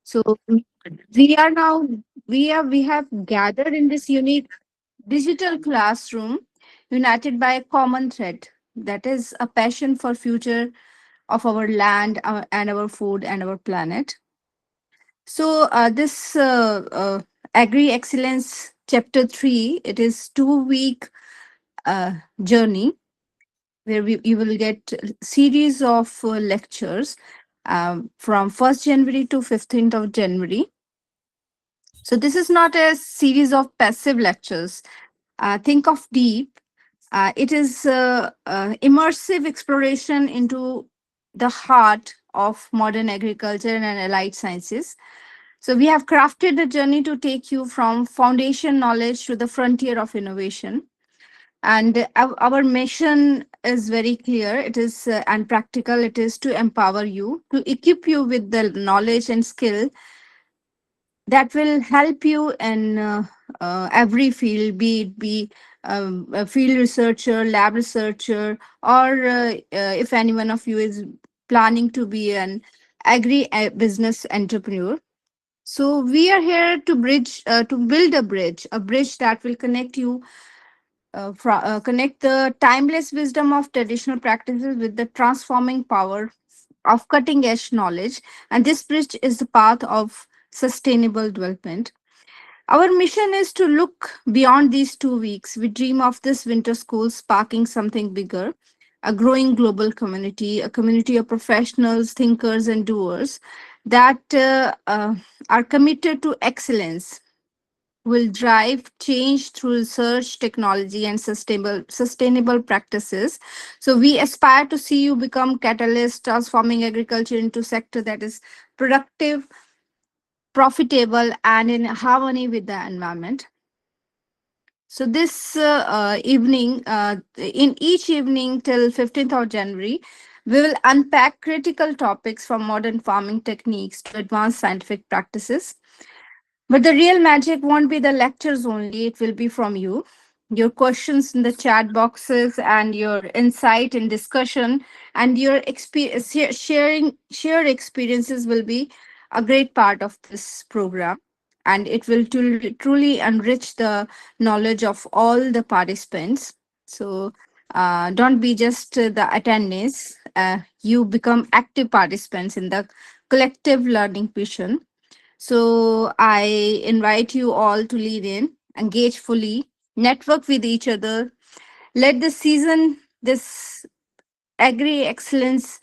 So we are now we have gathered in this unique digital classroom, united by a common thread, that is a passion for future of our land, and our food and our planet. So this Agri Excellence Chapter 3, it is 2 week journey where you will get a series of lectures from 1st January to 15th of January. So this is not a series of passive lectures. Think of deep. It is immersive exploration into the heart of modern agriculture and allied sciences. So we have crafted a journey to take you from foundation knowledge to the frontier of innovation. And our mission is very clear. It is and practical. It is to empower you, to equip you with the knowledge and skill that will help you in every field, be it be a field researcher, lab researcher, or if any one of you is planning to be an agri business entrepreneur. So we are here to build a bridge that will connect you, connect the timeless wisdom of traditional practices with the transforming power of cutting edge knowledge. And this bridge is the path of sustainable development. Our mission is to look beyond these 2 weeks. We dream of this winter school sparking something bigger, a growing global community, a community of professionals, thinkers, and doers that are committed to excellence, will drive change through research, technology, and sustainable practices. So we aspire to see you become catalyst, transforming agriculture into sector that is productive, profitable, and in harmony with the environment. So this in each evening till 15th of January, we will unpack critical topics from modern farming techniques to advanced scientific practices. But the real magic won't be the lectures only, it will be from you. Your questions in the chat boxes and your insight in discussion and your shared experiences will be a great part of this program. And it will truly enrich the knowledge of all the participants. So don't be just the attendees, you become active participants in the collective learning mission. So I invite you all to lead in, engage fully, network with each other. Let this season, this Agri Excellence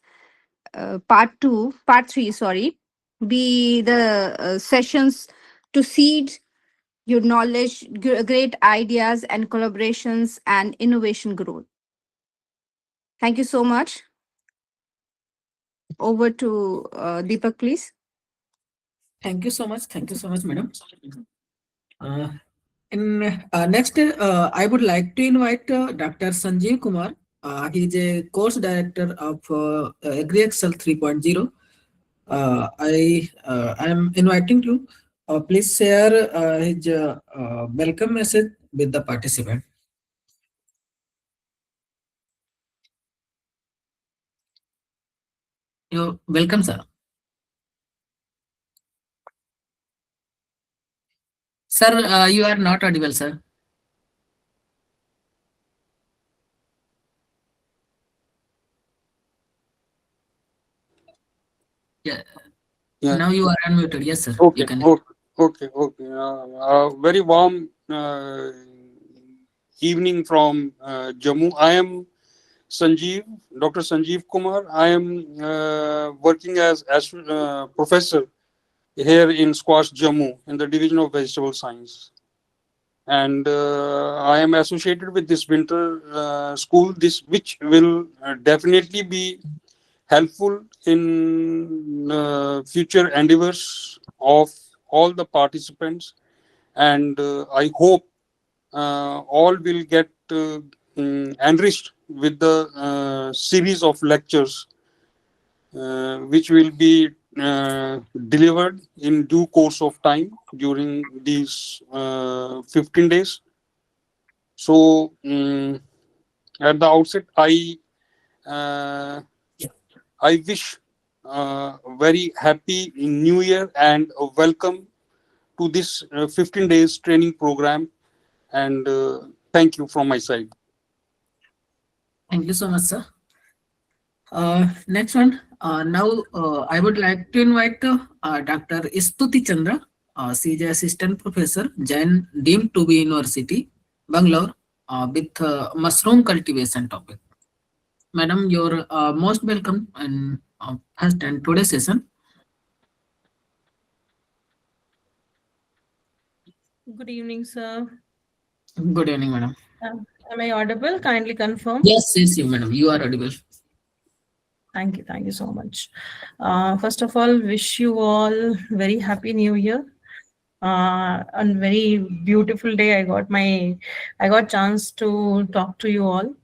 part 3, sorry, be the sessions to seed your knowledge, great ideas and collaborations and innovation growth. Thank you so much. Over to Deepak, please. Thank you so much. Thank you so much, madam. Uh, in next, I would like to invite Dr. Sanjeev Kumar. He is a course director of AgriExcel 3.0. I am inviting you. Please share his welcome message with the participant. You welcome, sir. Sir, you are not audible, sir. Yeah. Yeah. Now you are unmuted. Yes, sir. Okay. You can. Okay. Very warm evening from Jammu. I am Sanjeev, Dr. Sanjeev Kumar. I am working as professor here in Squash, Jammu, in the Division of Vegetable Science. And I am associated with this winter school, which will definitely be helpful in future endeavors of all the participants. And I hope all will get enriched with the series of lectures which will be delivered in due course of time during these 15 days. So at the outset, I wish very happy New Year and welcome to this 15 days training program. And thank you from my side. Thank you so much, sir. Next one. Now, I would like to invite Dr. Istuti Chandra. She is Assistant Professor, Jain Deemed to be University, Bangalore, with mushroom cultivation topic. Madam, you're most welcome and first and today's session. Good evening, sir. Good evening, madam. Am I audible? Kindly confirm. Yes, yes, you, madam. You are audible. Thank you so much. First of all, wish you all very happy New Year. On very beautiful day, I got chance to talk to you all,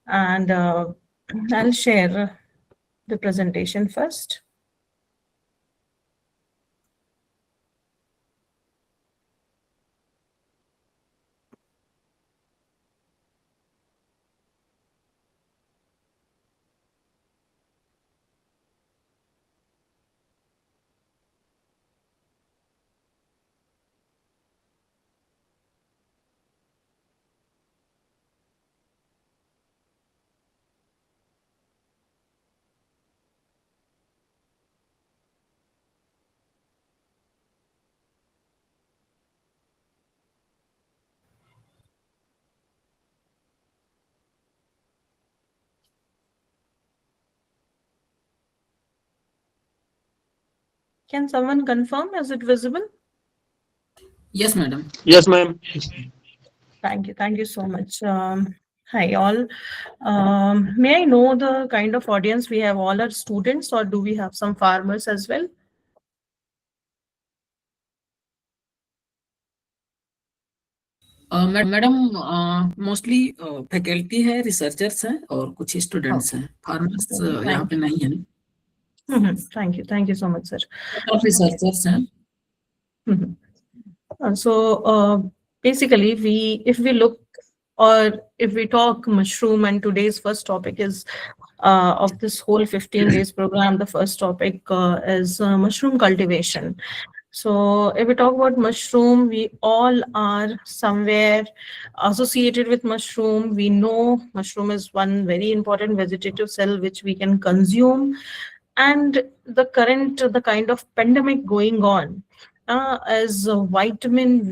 and I'll share the presentation first. Can someone confirm? Is it visible? Yes, madam. Yes, ma'am. Thank you so much. Hi all. May I know the kind of audience we have? All are students, or do we have some farmers as well? Madam mostly faculty है, researchers हैं और कुछ students हैं. Farmers यहाँ पे नहीं है. Thank you so much, sir. Researchers हैं. So basically, if we look, or if we talk mushroom, and today's first topic is of this whole 15 days program, the first topic is mushroom cultivation. So if we talk about mushroom, we all are somewhere associated with mushroom. We know mushroom is one very important vegetative cell which we can consume. And the kind of pandemic going on is vitamin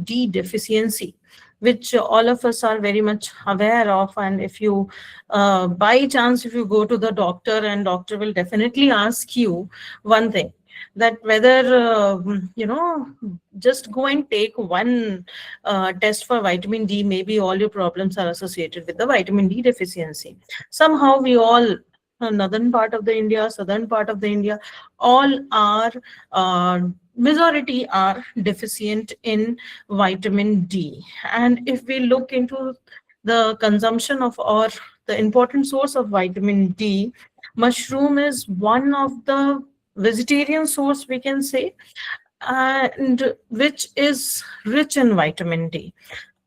D deficiency, which all of us are very much aware of. And if you, by chance, if you go to the doctor, and doctor will definitely ask you one thing, that whether just go and take one test for vitamin D, maybe all your problems are associated with the vitamin D deficiency. Somehow we all, northern part of the India, southern part of the India, all are majority are deficient in vitamin D. And if we look into the consumption of, or the important source of vitamin D, mushroom is one of the vegetarian source, we can say, and which is rich in vitamin D.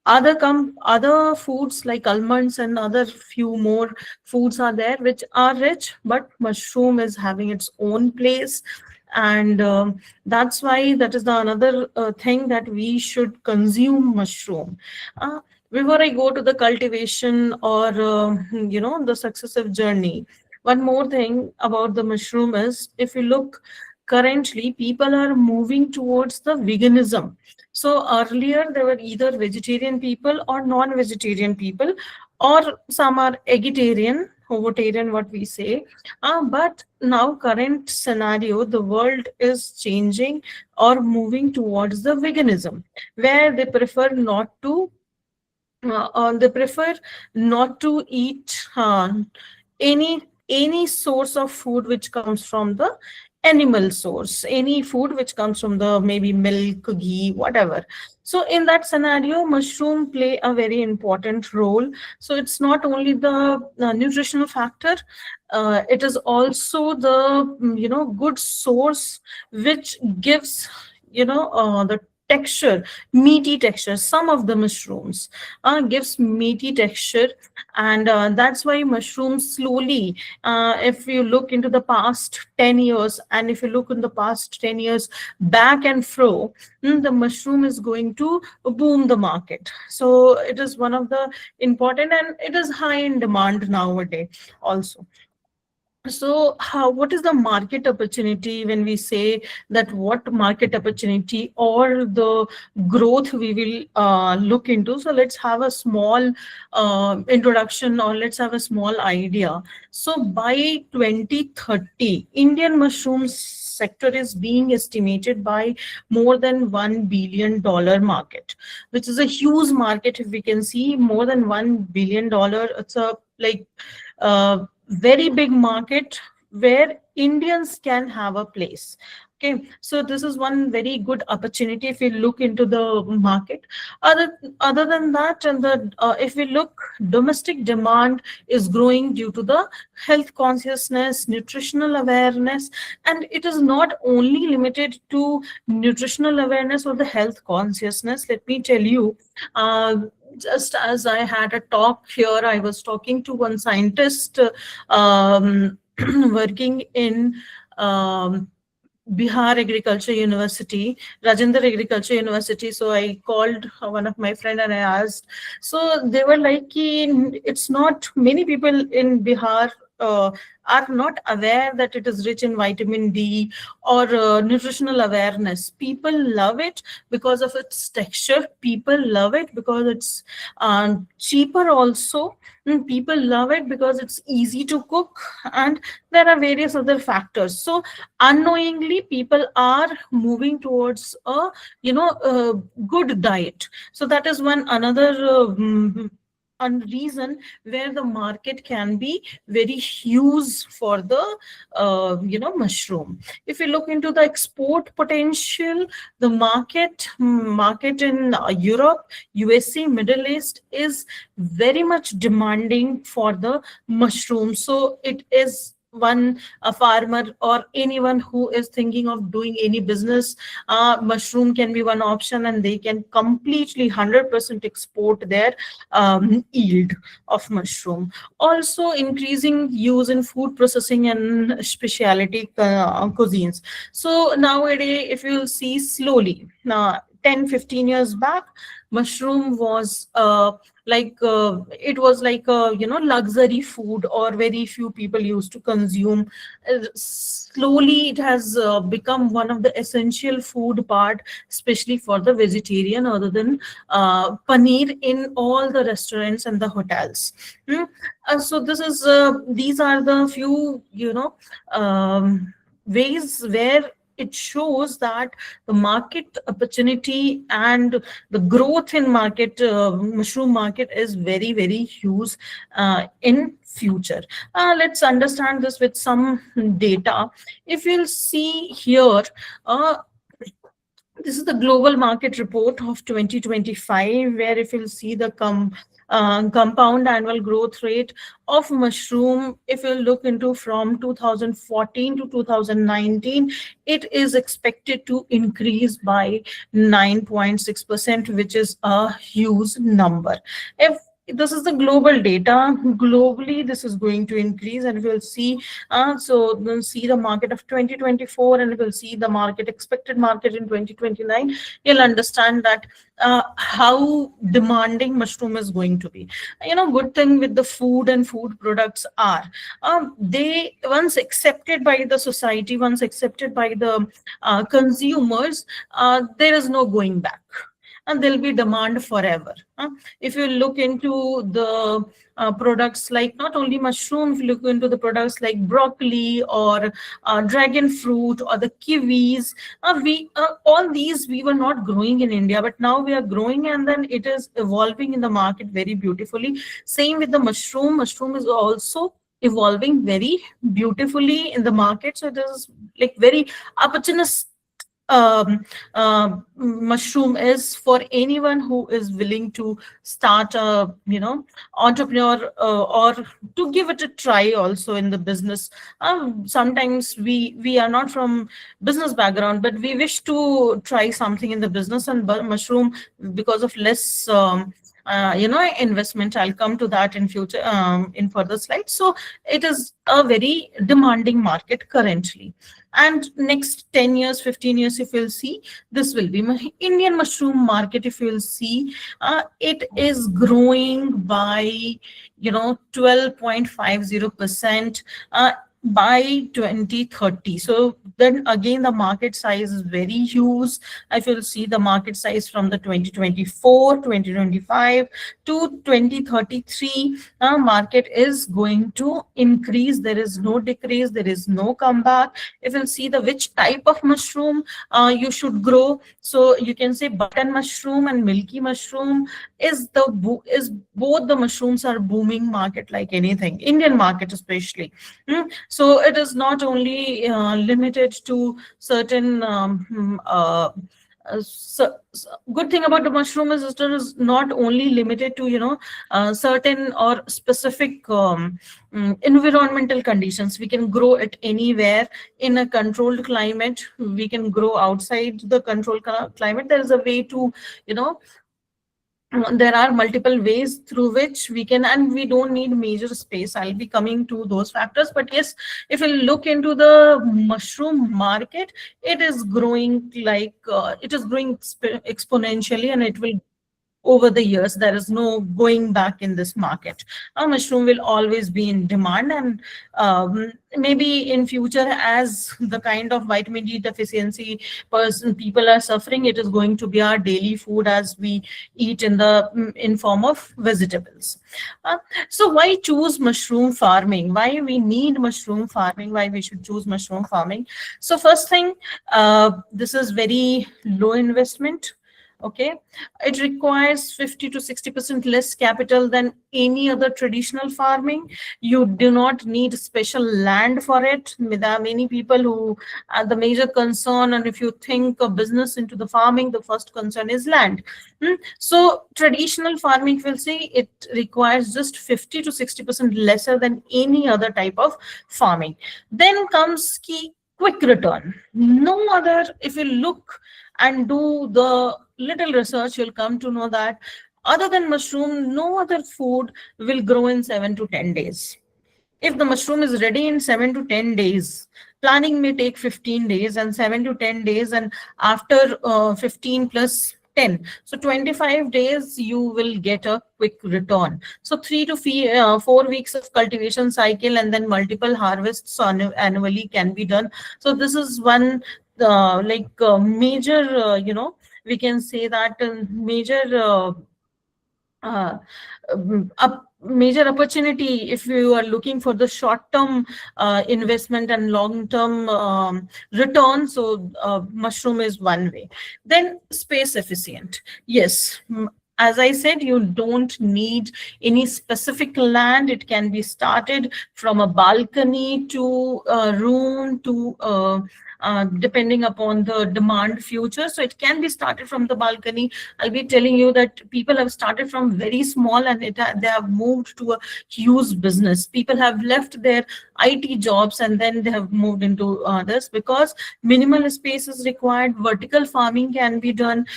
Other foods like almonds and other few more foods are there which are rich, but mushroom is having its own place. And that's why that is the another thing, that we should consume mushroom. Before I go to the cultivation, or the successive journey, one more thing about the mushroom is, if you look, currently people are moving towards the veganism. So earlier there were either vegetarian people or non-vegetarian people, or some are vegetarian, ovotarian, what we say. But now current scenario, the world is changing or moving towards the veganism, where they prefer not to eat any source of food which comes from the animal source, any food which comes from the maybe milk, ghee, whatever. So in that scenario, mushroom play a very important role. So it's not only the nutritional factor, it is also the good source which gives the texture, meaty texture. Some of the mushrooms gives meaty texture, and that's why mushrooms slowly, if you look into the past 10 years, and if you look in the past 10 years back and fro, the mushroom is going to boom the market. So it is one of the important, and it is high in demand nowadays also. So what is the market opportunity when we say that, what market opportunity or the growth we will look into? So let's have a small introduction, or let's have a small idea. So by 2030, Indian mushroom sector is being estimated by more than $1 billion market, which is a huge market. If we can see more than $1 billion, it's a like very big market where Indians can have a place. Okay, so this is one very good opportunity if we look into the market. Other than that, and the if we look, domestic demand is growing due to the health consciousness, nutritional awareness, and it is not only limited to nutritional awareness or the health consciousness. Let me tell you, just as I had a talk here, I was talking to one scientist working in Bihar Agriculture University, Rajendra Agriculture University. So I called one of my friend and I asked. So they were like, it's not many people in Bihar are not aware that it is rich in vitamin D or nutritional awareness. People love it because of its texture. People love it because it's cheaper also. People love it because it's easy to cook, and there are various other factors. So unknowingly, people are moving towards a good diet. So that is one another reason where the market can be very huge for the mushroom. If you look into the export potential, the market in Europe, USA, Middle East is very much demanding for the mushroom. So it is one, a farmer or anyone who is thinking of doing any business, mushroom can be one option, and they can completely 100% export their yield of mushroom. Also increasing use in food processing and specialty cuisines. So nowadays, if you'll see slowly, 10-15 years back, mushroom was it was like a luxury food, or very few people used to consume. Slowly it has become one of the essential food part, especially for the vegetarian, other than paneer in all the restaurants and the hotels. So these are the few ways where it shows that the market opportunity and the growth in market, mushroom market, is very, very huge in future. Let's understand this with some data. If you'll see here, this is the global market report of 2025, where if you'll see the compound annual growth rate of mushroom, if you look into from 2014 to 2019, it is expected to increase by 9.6%, which is a huge number. If this is the global data, globally this is going to increase, and we'll see. So we'll see the market of 2024, and we'll see the market, expected market in 2029. You'll understand that how demanding mushroom is going to be. Good thing with the food and food products are, they once accepted by the society, once accepted by the consumers, there is no going back, and there'll be demand forever. If you look into the products like not only mushroom, if you look into the products like broccoli or dragon fruit or the kiwis, all these we were not growing in India, but now we are growing, and then it is evolving in the market very beautifully. Same with the mushroom. Mushroom is also evolving very beautifully in the market. So it is like very opportunistic mushroom is for anyone who is willing to start a entrepreneur, or to give it a try also in the business. Sometimes we are not from business background, but we wish to try something in the business, and mushroom, because of less investment. I'll come to that in future, in further slides. So it is a very demanding market currently, and next 10 years, 15 years, if you'll see, this will be Indian mushroom market. If you'll see, it is growing by 12.50% by 2030. So then again, the market size is very huge. If you'll see the market size from the 2024, 2025 to 2033, market is going to increase. There is no decrease, there is no comeback. If you'll see the which type of mushroom you should grow, so you can say button mushroom and milky mushroom is both the mushrooms are booming market like anything, Indian market especially. So it is not only limited to certain good thing about the mushroom is it is not only limited to certain or specific environmental conditions. We can grow it anywhere in a controlled climate. We can grow outside the controlled climate. There is a way to there are multiple ways through which we can, and we don't need major space. I'll be coming to those factors, but yes, if you look into the mushroom market, it is growing like it is growing exponentially, and it will over the years. There is no going back in this market. A mushroom will always be in demand, and maybe in future, as the kind of vitamin D deficiency people are suffering, it is going to be our daily food as we eat in form of vegetables. So why choose mushroom farming? Why we need mushroom farming? Why we should choose mushroom farming? So first thing, this is very low investment. Okay, it requires 50 to 60% less capital than any other traditional farming. You do not need special land for it. There are many people who are the major concern, and if you think of business into the farming, the first concern is land. So traditional farming, will say it requires just 50 to 60% lesser than any other type of farming. Then comes key quick return. No other, if you look and do the little research, you'll come to know that other than mushroom, no other food will grow in 7 to 10 days. If the mushroom is ready in 7 to 10 days, planning may take 15 days, and 7 to 10 days, and after 15 plus 10, so 25 days, you will get a quick return. So 3 to 4 weeks of cultivation cycle, and then multiple harvests annually can be done. So this is one major, we can say that major a major opportunity if you are looking for the short-term investment and long-term return. So mushroom is one way. Then space efficient. Yes, as I said, you don't need any specific land. It can be started from a balcony to a room to depending upon the demand future. So it can be started from the balcony. I'll be telling you that people have started from very small, and they have moved to a huge business. People have left their IT jobs, and then they have moved into others, because minimal space is required. Vertical farming can be done.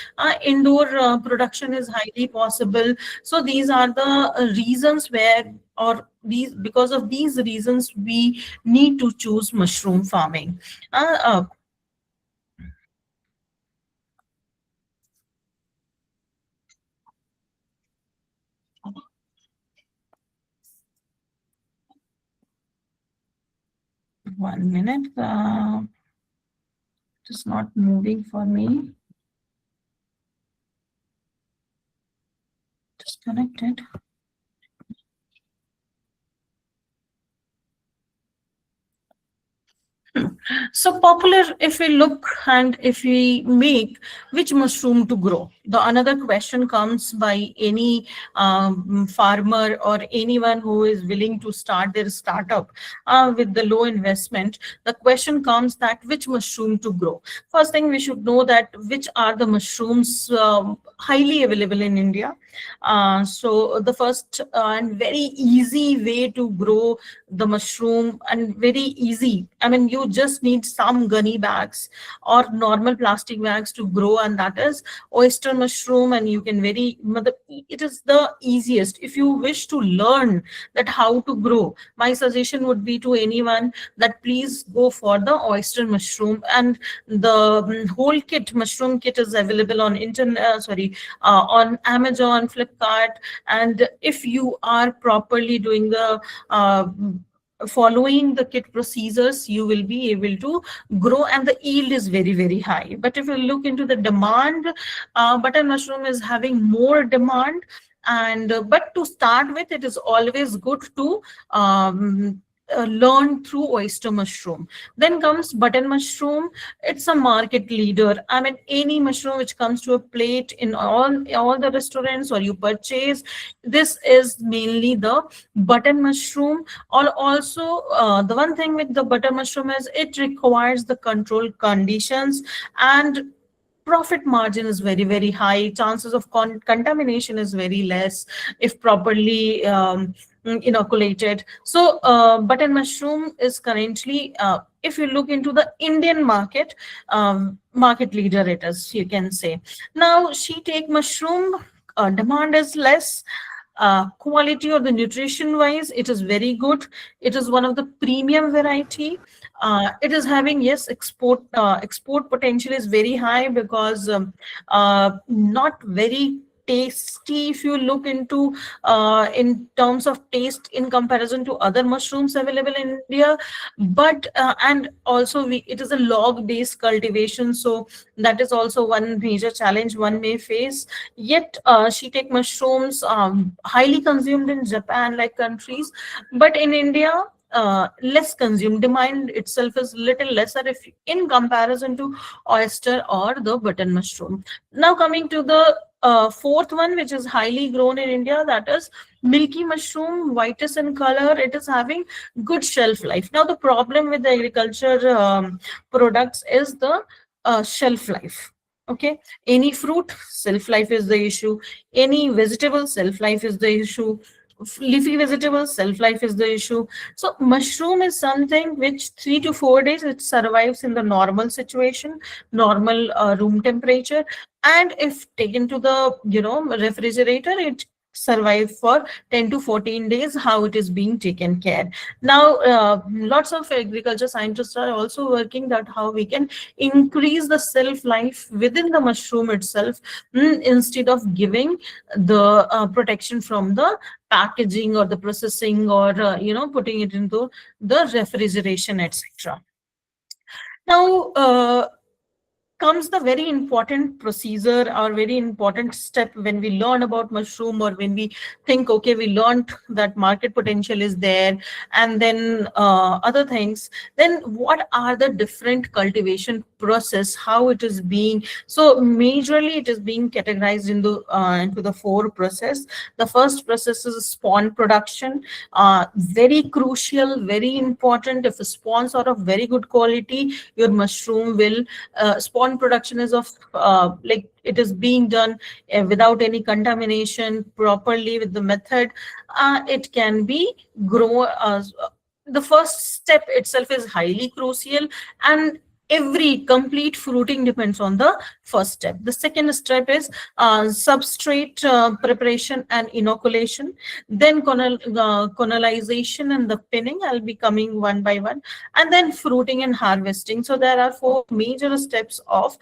Indoor production is highly possible. So these are the reasons because of these reasons, we need to choose mushroom farming. One minute, it's not moving for me. Disconnected. So popular, if we look and if we make which mushroom to grow. The another question comes by any farmer or anyone who is willing to start their startup with the low investment. The question comes that which mushroom to grow. First thing, we should know that which are the mushrooms highly available in India. So the first and very easy way to grow the mushroom, and very easy, I mean, you just need some gunny bags or normal plastic bags to grow, and that is oyster mushroom. And you can very, it is the easiest. If you wish to learn that how to grow, my suggestion would be to anyone that please go for the oyster mushroom. And the whole kit, mushroom kit, is available on internet, on Amazon, Flipkart. And if you are properly doing the following the kit procedures, you will be able to grow, and the yield is very, very high. But if you look into the demand, button mushroom is having more demand. And but to start with, it is always good to learn through oyster mushroom. Then comes button mushroom. It's a market leader. I mean, any mushroom which comes to a plate in all the restaurants or you purchase, this is mainly the button mushroom. Or also, the one thing with the button mushroom is it requires the controlled conditions, and profit margin is very, very high. Chances of contamination is very less if properly inoculated. So button mushroom is currently, if you look into the Indian market, market leader it is, you can say. Now shiitake mushroom, demand is less. Quality or the nutrition wise, it is very good. It is one of the premium variety. It is having, yes, export potential is very high, because not very tasty if you look into in terms of taste in comparison to other mushrooms available in India. But and also it is a log based cultivation, so that is also one major challenge one may face. Yet shiitake mushrooms highly consumed in Japan like countries, but in India less consumed. Demand itself is little lesser if in comparison to oyster or the button mushroom. Now coming to the fourth one, which is highly grown in India, that is milky mushroom, whitish in color. It is having good shelf life. Now the problem with the agriculture products is the shelf life. Okay, any fruit, shelf life is the issue. Any vegetable, shelf life is the issue. Leafy vegetables, shelf life is the issue. So mushroom is something which 3 to 4 days it survives in the normal situation, normal room temperature. And if taken to the refrigerator, it survive for 10 to 14 days, how it is being taken care. Now lots of agriculture scientists are also working that how we can increase the shelf life within the mushroom itself, instead of giving the protection from the packaging or the processing, or putting it into the refrigeration, etc. Now comes the very important procedure or very important step when we learn about mushroom, or when we think, okay, we learned that market potential is there, and then other things. Then what are the different cultivation process, how it is being? So majorly it is being categorized into the four process. The first process is spawn production. Very crucial, very important. If the spawns are of very good quality, your mushroom will spawn production is of like it is being done without any contamination, properly with the method, it can be grow. The first step itself is highly crucial, and every complete fruiting depends on the first step. The second step is substrate preparation and inoculation, then colonization and the pinning. I'll be coming one by one. And then fruiting and harvesting. So there are four major steps of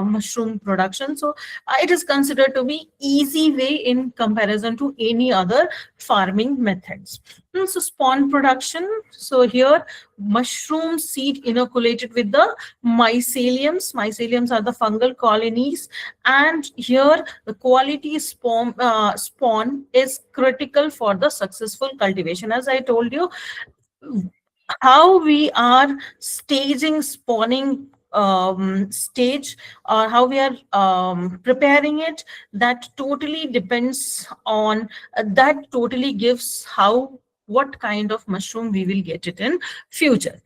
mushroom production. So it is considered to be easy way in comparison to any other farming methods. So spawn production. So here mushroom seed inoculated with the myceliums. Myceliums are the fungal colonies, and here the quality spawn is critical for the successful cultivation. As I told you, how we are staging spawning stage, or how we are preparing it, that totally depends on that totally gives how what kind of mushroom we will get it in future.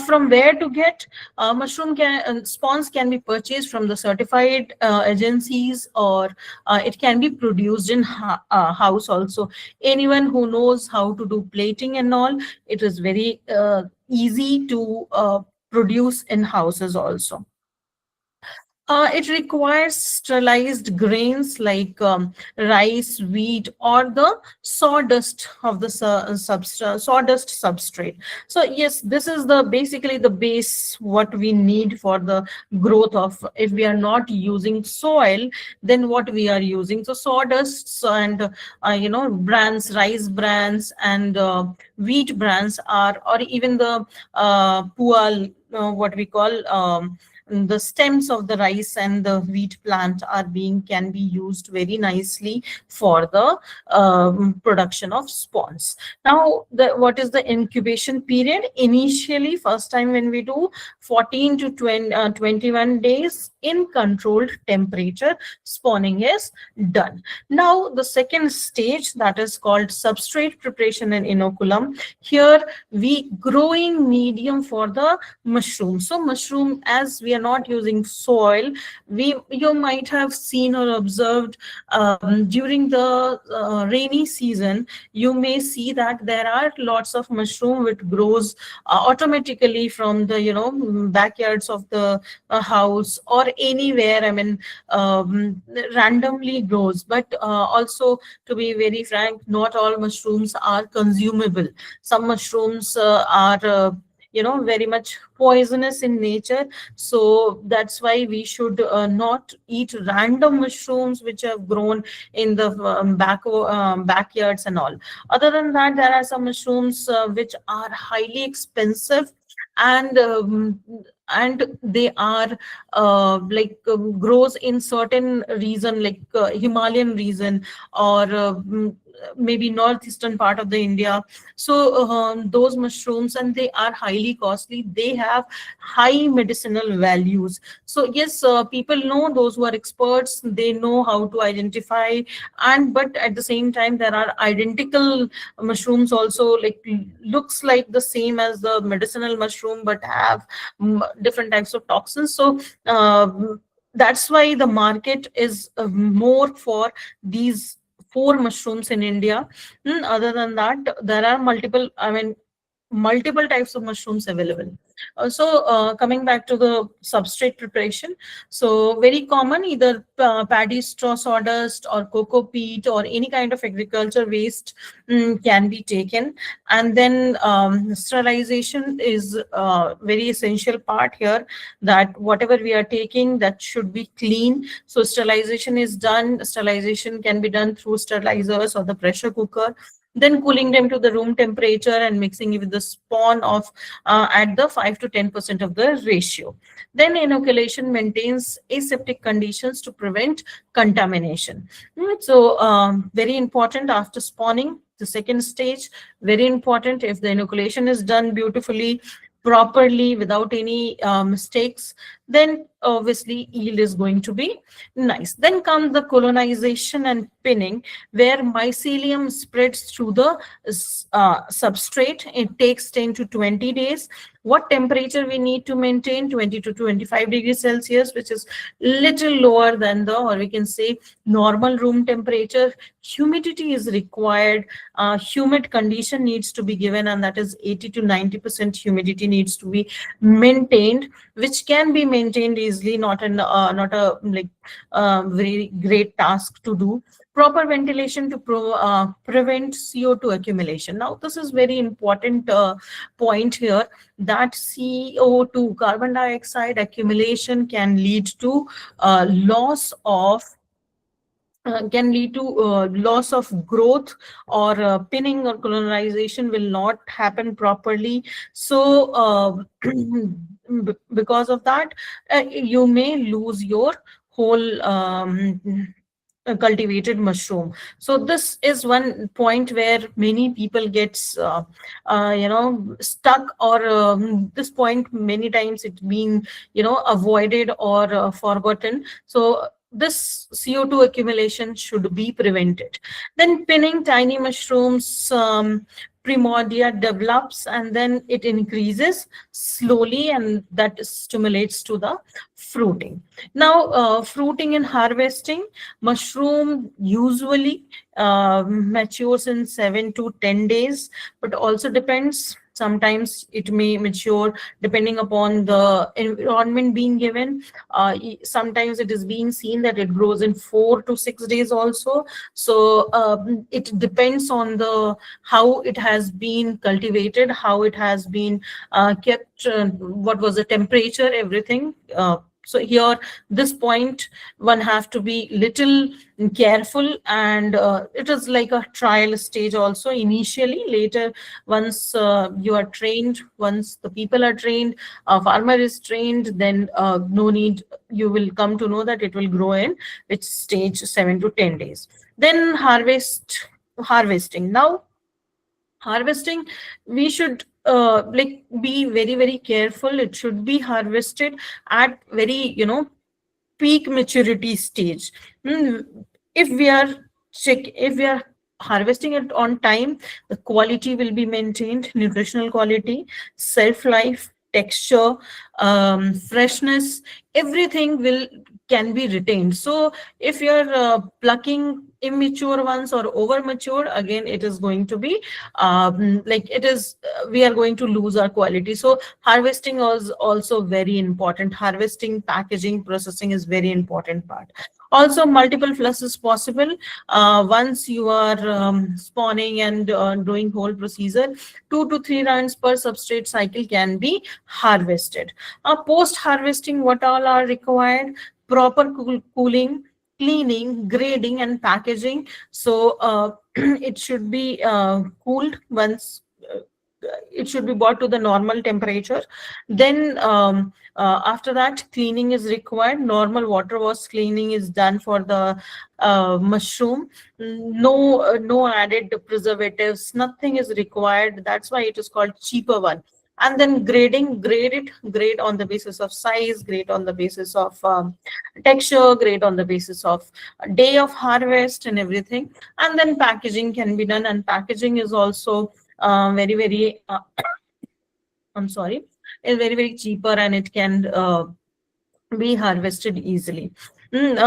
From where to get mushroom spawns can be purchased from the certified agencies, or it can be produced in house also. Anyone who knows how to do plating and all, it is very easy to produce in houses also. It requires sterilized grains like rice, wheat, or the sawdust of the sawdust substrate. So yes, this is the basically the base what we need for the growth of. If we are not using soil, then what we are using? So sawdusts and brands, rice brands and wheat brands are, or even the pual, what we call. The stems of the rice and the wheat plant are being can be used very nicely for the production of spawns. Now, what is the incubation period? Initially, first time when we do 14 to 21 days in controlled temperature, spawning is done. Now, the second stage, that is called substrate preparation and inoculum. Here, we growing medium for the mushroom. So mushroom, as we are not using soil, you might have seen or observed during the rainy season, you may see that there are lots of mushroom which grows automatically from the backyards of the house or anywhere. I mean, randomly grows. But also, to be very frank, not all mushrooms are consumable. Some mushrooms are very much poisonous in nature. So that's why we should not eat random mushrooms which have grown in the backyards and all. Other than that, there are some mushrooms which are highly expensive, and they are grows in certain region like Himalayan region, or maybe northeastern part of the India. So those mushrooms, and they are highly costly, they have high medicinal values. So yes, people know, those who are experts, they know how to identify. And but at the same time, there are identical mushrooms also, like looks like the same as the medicinal mushroom, but have different types of toxins. So that's why the market is more for these four mushrooms in India. Other than that, there are multiple types of mushrooms available. Coming back to the substrate preparation, so very common, either paddy straw, sawdust, or cocoa peat, or any kind of agriculture waste can be taken. And then sterilization is a very essential part here, that whatever we are taking, that should be clean. So sterilization is done. Sterilization can be done through sterilizers or the pressure cooker, then cooling them to the room temperature and mixing it with the spawn of at the 5 to 10% of the ratio. Then inoculation maintains aseptic conditions to prevent contamination. So very important after spawning, the second stage, very important. If the inoculation is done beautifully, properly, without any mistakes, then obviously yield is going to be nice. Then comes the colonization and pinning, where mycelium spreads through the substrate. It takes 10 to 20 days. What temperature we need to maintain? 20 to 25 degrees Celsius, which is little lower than the, or we can say, normal room temperature. Humidity is required. Humid condition needs to be given, and that is 80 to 90% humidity needs to be maintained, which can be maintained easily, not a very great task to do. Proper ventilation to prevent CO2 accumulation. Now, this is very important point here, that CO2, carbon dioxide accumulation, can lead to loss of growth, or pinning or colonization will not happen properly. So because of that, you may lose your whole cultivated mushroom. So this is one point where many people gets stuck, or this point many times it's being avoided or forgotten. So this CO2 accumulation should be prevented. Then pinning tiny mushrooms, primordia develops, and then it increases slowly, and that stimulates to the fruiting. Now, fruiting and harvesting, mushroom usually matures in 7 to 10 days, but also depends. Sometimes it may mature depending upon the environment being given. Sometimes it is being seen that it grows in 4 to 6 days also. So it depends on the how it has been cultivated, how it has been kept, what was the temperature, everything. So here, this point, one have to be little careful, and it is like a trial stage also initially. Later, once you are trained, once the people are trained, a farmer is trained, then no need, you will come to know that it will grow in which stage, 7 to 10 days. Then harvesting. Now, harvesting, we should be very very careful. It should be harvested at very peak maturity stage. Mm, if we are if we are harvesting it on time, the quality will be maintained, nutritional quality, shelf life, texture, freshness, everything will can be retained. So if you're plucking immature ones or over mature, again it is going to be like it is we are going to lose our quality. So harvesting is also very important. Harvesting, packaging, processing is very important part. Also, multiple flushes is possible. Once you are spawning and doing whole procedure, 2 to 3 rounds per substrate cycle can be harvested. Post harvesting, what all are required? Proper cooling, cleaning, grading, and packaging. So it should be cooled once. It should be brought to the normal temperature. Then after that, cleaning is required. Normal water wash cleaning is done for the mushroom. No added preservatives, nothing is required. That's why it is called cheaper one. And then grading, grade on the basis of size, grade on the basis of texture, grade on the basis of day of harvest and everything. And then packaging can be done, and packaging is also very very I'm sorry, is very very cheaper, and it can be harvested easily.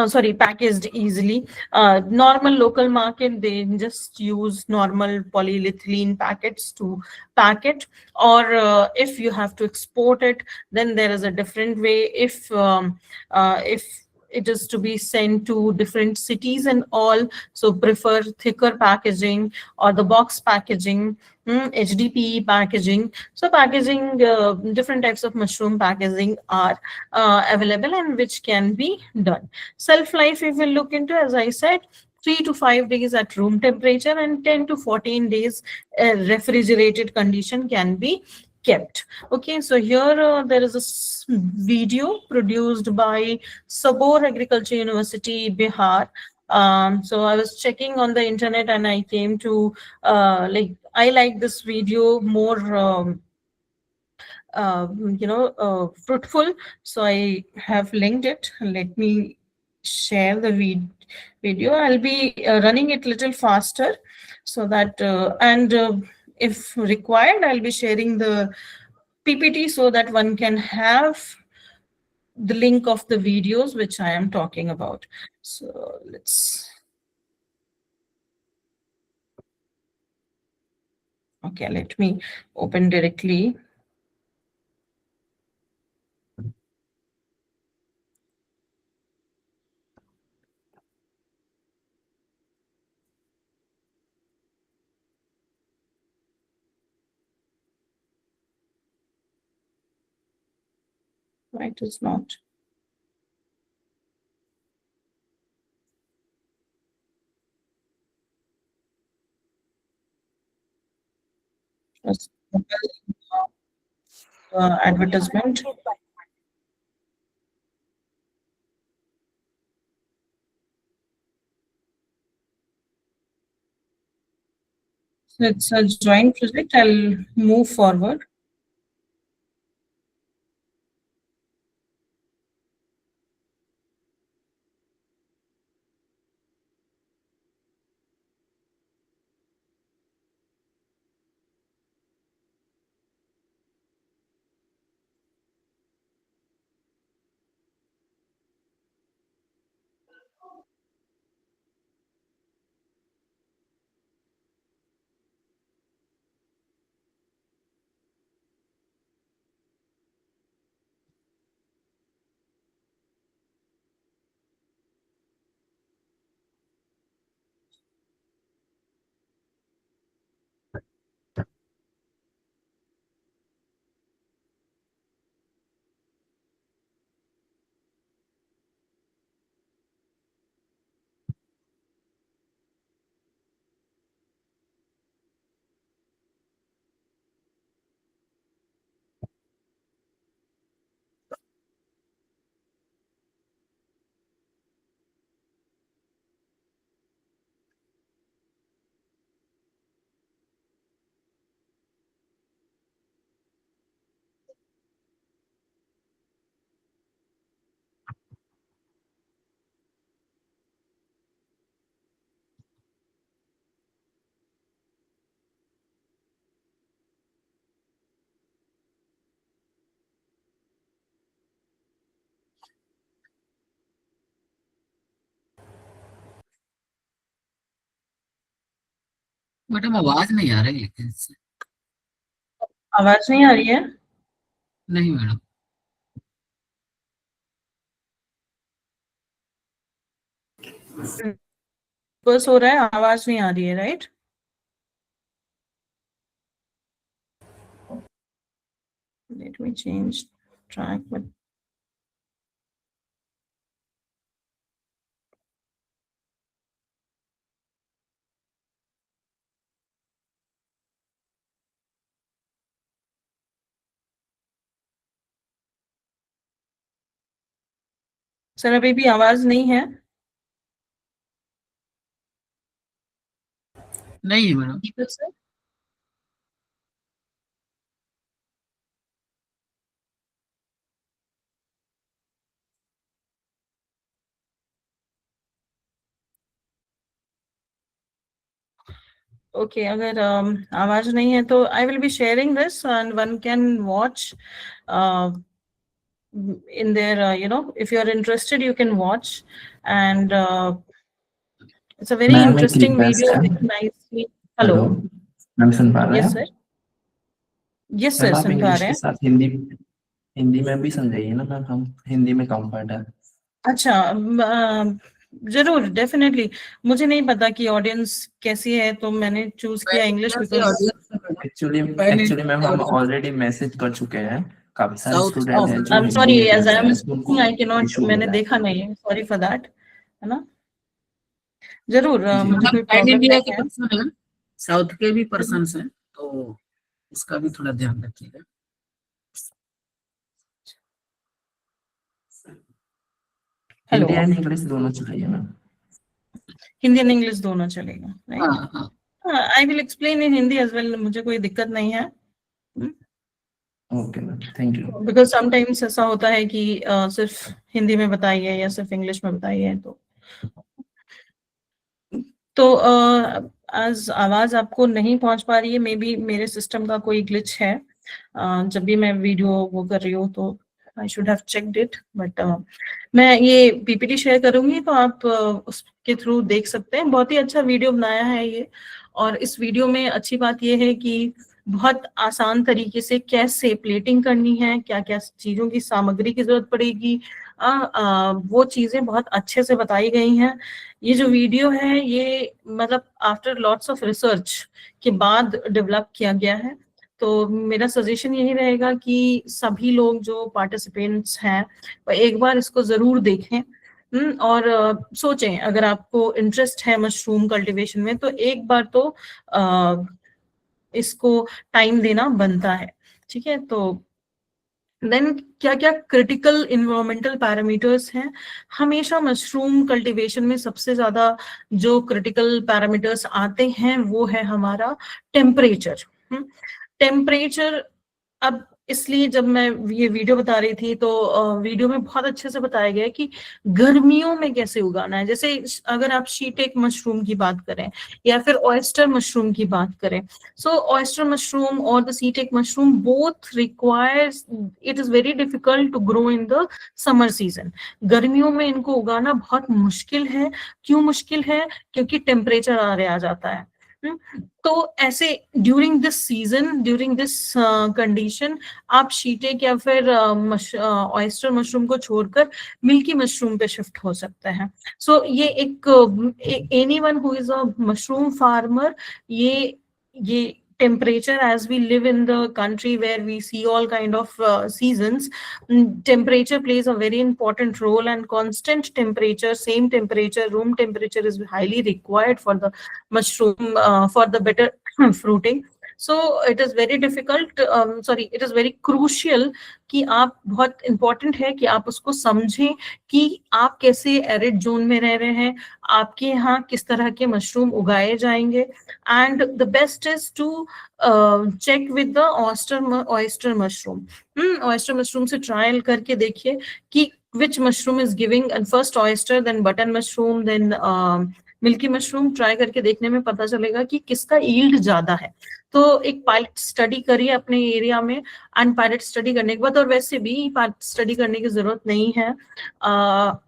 Sorry, packaged easily. Normal local market, they just use normal polyethylene packets to pack it. Or if you have to export it, then there is a different way. If it is to be sent to different cities and all, so prefer thicker packaging or the box packaging, HDPE packaging. So packaging, different types of mushroom packaging are available and which can be done. Shelf life, if we look into, as I said, 3 to 5 days at room temperature, and 10 to 14 days refrigerated condition can be kept. Okay, so here there is a video produced by Sabor Agriculture University, Bihar. So I was checking on the internet, and I came to I like this video more fruitful. So I have linked it. Let me share the video. I'll be running it little faster, so that and if required, I'll be sharing the PPT so that one can have the link of the videos which I am talking about. So let's, okay, let me open directly. Why it is not? Just advertisement. So it's a joint project. I'll move forward. Madam आवाज नहीं आ रही लेकिन इससे। आवाज नहीं आ रही है? नहीं मैडम। बस हो रहा है, आवाज नहीं आ रही है, right? Let me change track. But sir अभी भी आवाज नहीं है? नहीं है मैडम। दीपक सर, ओके, अगर आवाज नहीं है तो I will be sharing this and one can watch in their if you are interested you can watch, and it's a very ma'am एक interesting रिक्वेस्ट video, है। very nicely. Hello Hello. मैम, सुन पा रहे Yes हैं? sir. Yes sir, ma'am आप सुन पा English रहे के हैं. साथ हिंदी हिंदी में भी समझाइए ना मैम, हम हिंदी में कंफर्ट है। अच्छा, जरूर, डेफिनेटली. मुझे नहीं पता कि ऑडियंस कैसी है, तो मैंने चूज किया English because actually actually ma'am हम ऑलरेडी मैसेज कर चुके हैं, काफी सारे साउथ स्टूडेंट हैं जो आई एम हिंदी सॉरी, में एज पढ़ आई रहे एम हैं तो उनको speaking I can not, issue हो मैंने रहा है। देखा नहीं है, सॉरी फॉर दैट, है ना? जरूर, जी मुझे कोई पैन प्रॉब्लम इंडिया नहीं के है. पर्सन है, साउथ के भी पर्सन हैं, तो इसका भी थोड़ा ध्यान रखिएगा। हेलो, हिंदी एंड इंग्लिश दोनों चाहिए मैम। हिंदी एंड इंग्लिश दोनों चलेगा, राइट? हाँ हाँ। I will explain in Hindi as well, मुझे कोई दिक्कत नहीं है. Okay ma'am, thank you. Because sometimes ऐसा होता है कि सिर्फ हिंदी में बताइए या सिर्फ इंग्लिश में बताइए, तो आज आवाज आपको नहीं पहुंच पा रही है, मे बी मेरे सिस्टम का कोई ग्लिच है. जब भी मैं वीडियो वो कर रही हूँ तो I should have checked it, but मैं ये पीपीटी शेयर करूंगी तो आप उसके थ्रू देख सकते हैं. बहुत ही अच्छा वीडियो बनाया है ये, और इस वीडियो में अच्छी बात ये है कि बहुत आसान तरीके से कैसे प्लेटिंग करनी है, क्या क्या चीजों की सामग्री की जरूरत पड़ेगी, वो चीजें बहुत अच्छे से बताई गई हैं. ये जो वीडियो है ये मतलब आफ्टर लॉट्स ऑफ रिसर्च के बाद डेवलप किया गया है. तो मेरा सजेशन यही रहेगा कि सभी लोग जो पार्टिसिपेंट्स हैं वो एक बार इसको जरूर देखें. और सोचें, अगर आपको इंटरेस्ट है मशरूम कल्टीवेशन में तो एक बार तो इसको टाइम देना बनता है. ठीक है, तो देन क्या क्या क्रिटिकल इन्वायरमेंटल पैरामीटर्स हैं? हमेशा मशरूम कल्टीवेशन में सबसे ज्यादा जो क्रिटिकल पैरामीटर्स आते हैं वो है हमारा टेम्परेचर। टेम्परेचर, अब इसलिए जब मैं ये वीडियो बता रही थी तो वीडियो में बहुत अच्छे से बताया गया है कि गर्मियों में कैसे उगाना है। जैसे अगर आप शीटेक मशरूम की बात करें या फिर ऑयस्टर मशरूम की बात करें, सो ऑयस्टर मशरूम और the shiitake mushroom both requires, it is very difficult to grow in the summer season. गर्मियों में इनको उगाना बहुत मुश्किल है। क्यों मुश्किल है? क्योंकि टेम्परेचर आ जाता है। तो ऐसे during this season, during this condition, आप शीटेक या फिर ऑयस्टर मशरूम को छोड़कर मिल्की मशरूम पे शिफ्ट हो सकते हैं। सो ये एक anyone who is a mushroom farmer, ये temperature, as we live in the country where we see all kind of seasons, temperature plays a very important role, and constant temperature, same temperature, room temperature is highly required for the mushroom, for the better fruiting. So it is very difficult, sorry, it is very crucial कि आप, बहुत important है कि आप उसको समझें कि आप कैसे एरिड जोन में रह रहे हैं, आपके यहाँ किस तरह के मशरूम उगाए जाएंगे। And the best is to check with the oyster mushroom. Oyster mushroom से ट्रायल करके देखिए कि which mushroom is giving, and first oyster, then button mushroom, then milky mushroom try करके देखने में पता चलेगा कि किसका यील्ड ज्यादा है। तो एक पायलट स्टडी करिए अपने एरिया में, एंड पायलट स्टडी करने के बाद, और वैसे भी पायलट स्टडी करने की जरूरत नहीं है,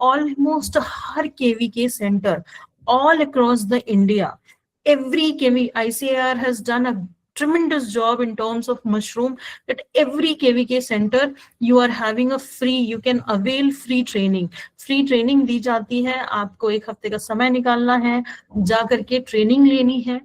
ऑलमोस्ट हर केवी के centre all across the India, every KV, ICAR has done a tremendous job in terms of mushroom, that every KVK center you are having a free, you can avail free training दी जाती है। आपको एक हफ्ते का समय निकालना है, जा करके ट्रेनिंग लेनी है,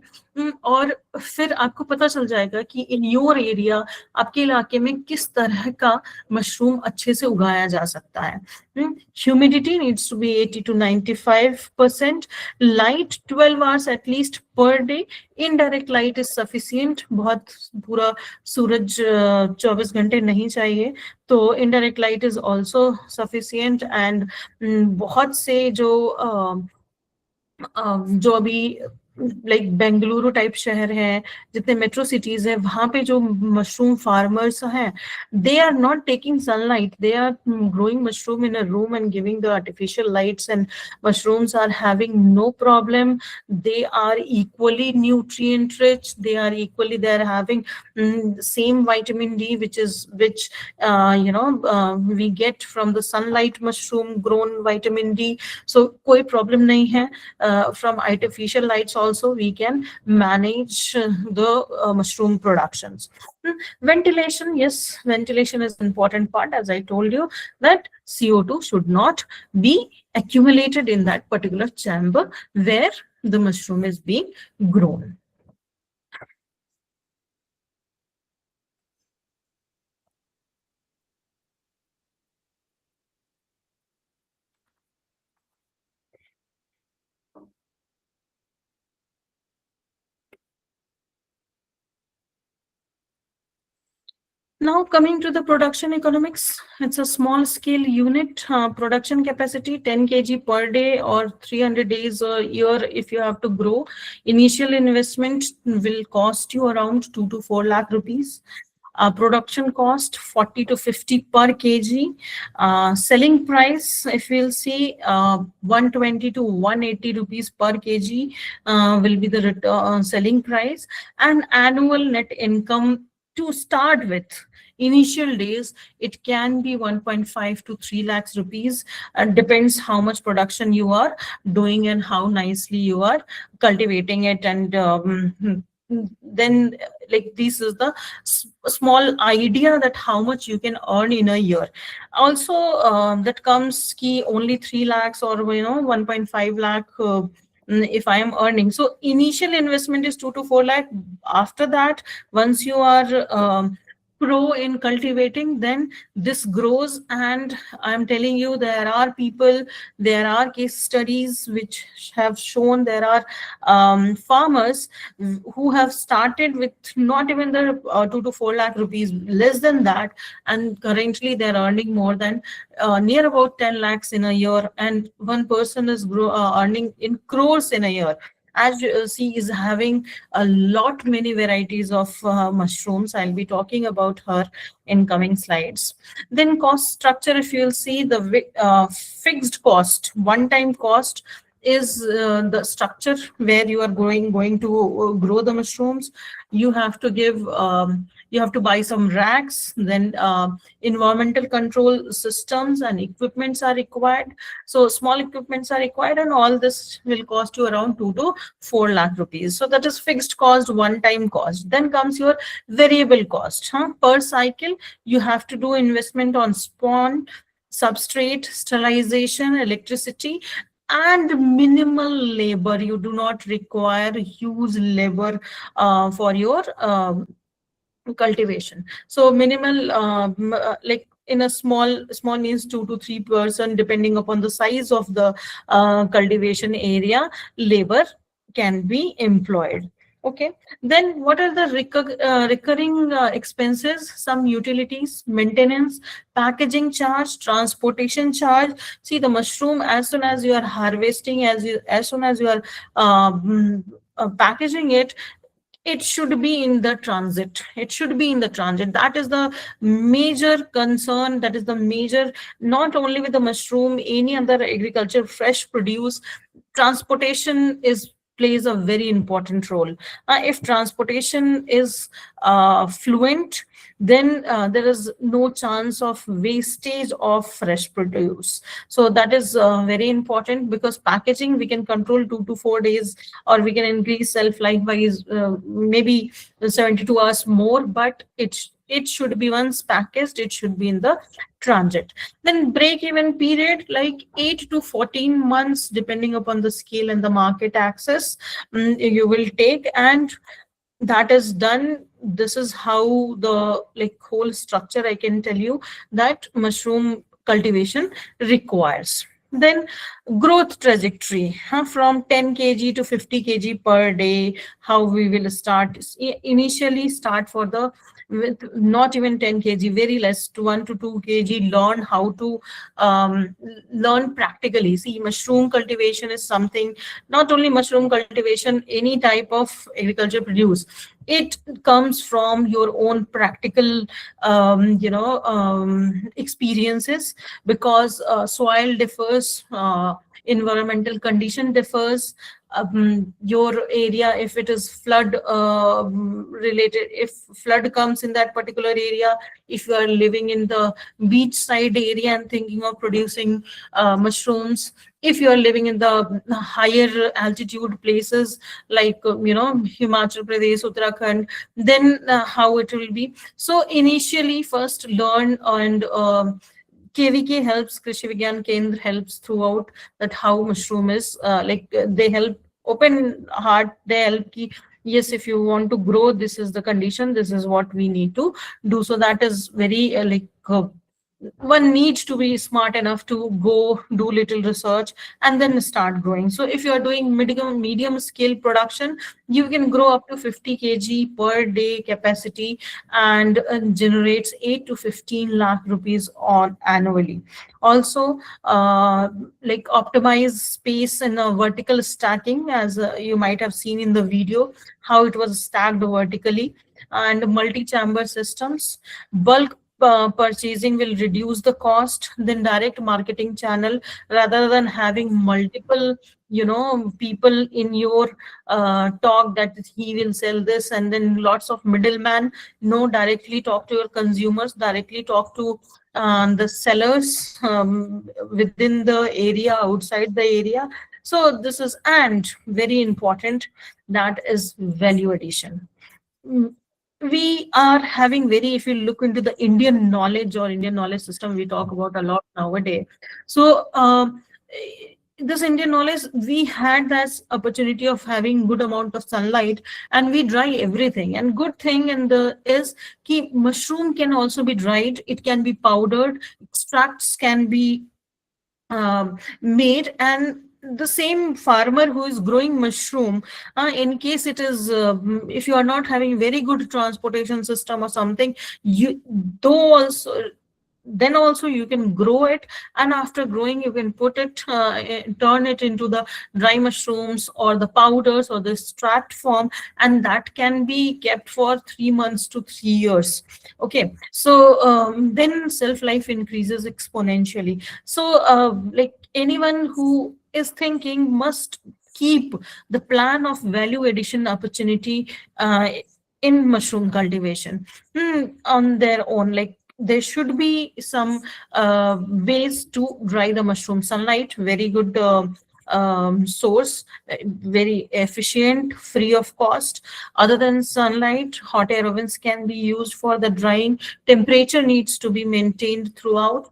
और फिर आपको पता चल जाएगा कि इन योर एरिया, आपके इलाके में किस तरह का मशरूम अच्छे से उगाया जा सकता है। Humidity needs to be 80 to 95%, light 12 hours at least per day, indirect light is sufficient, बहुत पूरा सूरज 24 घंटे नहीं चाहिए, तो indirect light is also sufficient। and बहुत से जो अभी लाइक बेंगलुरु टाइप शहर है, जितने मेट्रो सिटीज है, वहां पे जो मशरूम फार्मर्स हैं, they are not taking sunlight, they are growing mushroom in a room and giving the artificial lights, and mushrooms are having no problem, they are equally nutrient rich, they are having same vitamin D, which we get from the sunlight mushroom grown vitamin D, so koi problem nahi hai। From artificial lights also we can manage the mushroom productions। Ventilation, yes, ventilation is an important part, as I told you that CO2 should not be accumulated in that particular chamber where the mushroom is being grown। Now coming to the production economics, it's a small scale unit, production capacity 10 kg per day or 300 days a year if you have to grow. Initial investment will cost you around 2 to 4 lakh rupees. Production cost 40 to 50 per kg. Selling price, if we'll see, 120 to 180 rupees per kg will be the selling price. And annual net income to start with, initial days, it can be 1.5 to 3 lakhs rupees, and depends how much production you are doing and how nicely you are cultivating it. And then like this is the small idea that how much you can earn in a year. Also that comes ki only 3 lakhs or 1.5 lakh if I am earning. So initial investment is 2 to 4 lakh. After that, once you are pro in cultivating, then this grows. And I'm telling you, there are people, there are case studies which have shown there are farmers who have started with not even the 2 to 4 lakh rupees, less than that, and currently they're earning more than near about 10 lakhs in a year, and one person is earning in crores in a year. As you see, is having a lot many varieties of mushrooms. I'll be talking about her in coming slides. Then cost structure, if you'll see the fixed cost, one time cost is the structure where you are going to grow the mushrooms. You have to give you have to buy some racks, then environmental control systems and equipments are required. So small equipments are required, and all this will cost you around 2 to 4 lakh rupees. So that is fixed cost, one time cost. Then comes your variable cost. Per cycle, you have to do investment on spawn, substrate, sterilization, electricity, and minimal labor. You do not require huge labor for your cultivation. So minimal, like in a small means 2 to 3% depending upon the size of the cultivation area, labor can be employed. Okay, then what are the recurring expenses? Some utilities, maintenance, packaging charge, transportation charge. See, the mushroom, as soon as you are harvesting, as soon as you are packaging it, it should be in the transit. It should be in the transit. That is the major concern. That is the major, not only with the mushroom, any other agriculture, fresh produce, transportation is plays a very important role. If transportation is fluent, then there is no chance of wastage of fresh produce. So that is very important, because packaging we can control 2 to 4 days, or we can increase shelf life by maybe 72 hours more, but it should be, once packaged, it should be in the transit. Then break even period, like 8 to 14 months depending upon the scale and the market access you will take, and that is done. This is how the like whole structure I can tell you that mushroom cultivation requires. Then growth trajectory, from 10 kg to 50 kg per day, how we will start. Initially start for the with not even 10 kg, very less, to 1 to 2 kg, learn how to learn practically. See, mushroom cultivation is something, not only mushroom cultivation, any type of agriculture produce, it comes from your own practical experiences, because soil differs, environmental condition differs. Your area, if it is flood related, if flood comes in that particular area, if you are living in the beachside area and thinking of producing mushrooms, if you are living in the higher altitude places like Himachal Pradesh, Uttarakhand, then how it will be. So initially first learn, and KVK helps, Krishi Vigyan Kendra helps throughout, that how mushroom is they help open heart, they help ki, yes, if you want to grow, this is the condition, this is what we need to do. So that is very one needs to be smart enough to go do little research and then start growing. So if you are doing medium scale production, you can grow up to 50 kg per day capacity, and generates 8 to 15 lakh rupees on annually. Also like optimize space in a vertical stacking, as you might have seen in the video how it was stacked vertically, and multi-chamber systems. Bulk purchasing will reduce the cost. Then direct marketing channel, rather than having multiple people in your talk that he will sell this, and then lots of middleman. No, directly talk to your consumers, directly talk to the sellers within the area, outside the area. So this is, and very important, that is value addition. We are having very, if you look into the Indian knowledge or Indian knowledge system, we talk about a lot nowadays. So this Indian knowledge, we had that opportunity of having good amount of sunlight, and we dry everything. And good thing in the is ki mushroom can also be dried, it can be powdered, extracts can be made, and the same farmer who is growing mushroom, in case it is if you are not having very good transportation system or something, you though also then also you can grow it, and after growing you can put it turn it into the dry mushrooms or the powders or the extract form, and that can be kept for 3 months to 3 years. Okay, so then shelf life increases exponentially. So like anyone who is thinking must keep the plan of value addition opportunity in mushroom cultivation on their own. Like there should be some ways to dry the mushroom. Sunlight, very good source, very efficient, free of cost. Other than sunlight, hot air ovens can be used for the drying. Temperature needs to be maintained throughout.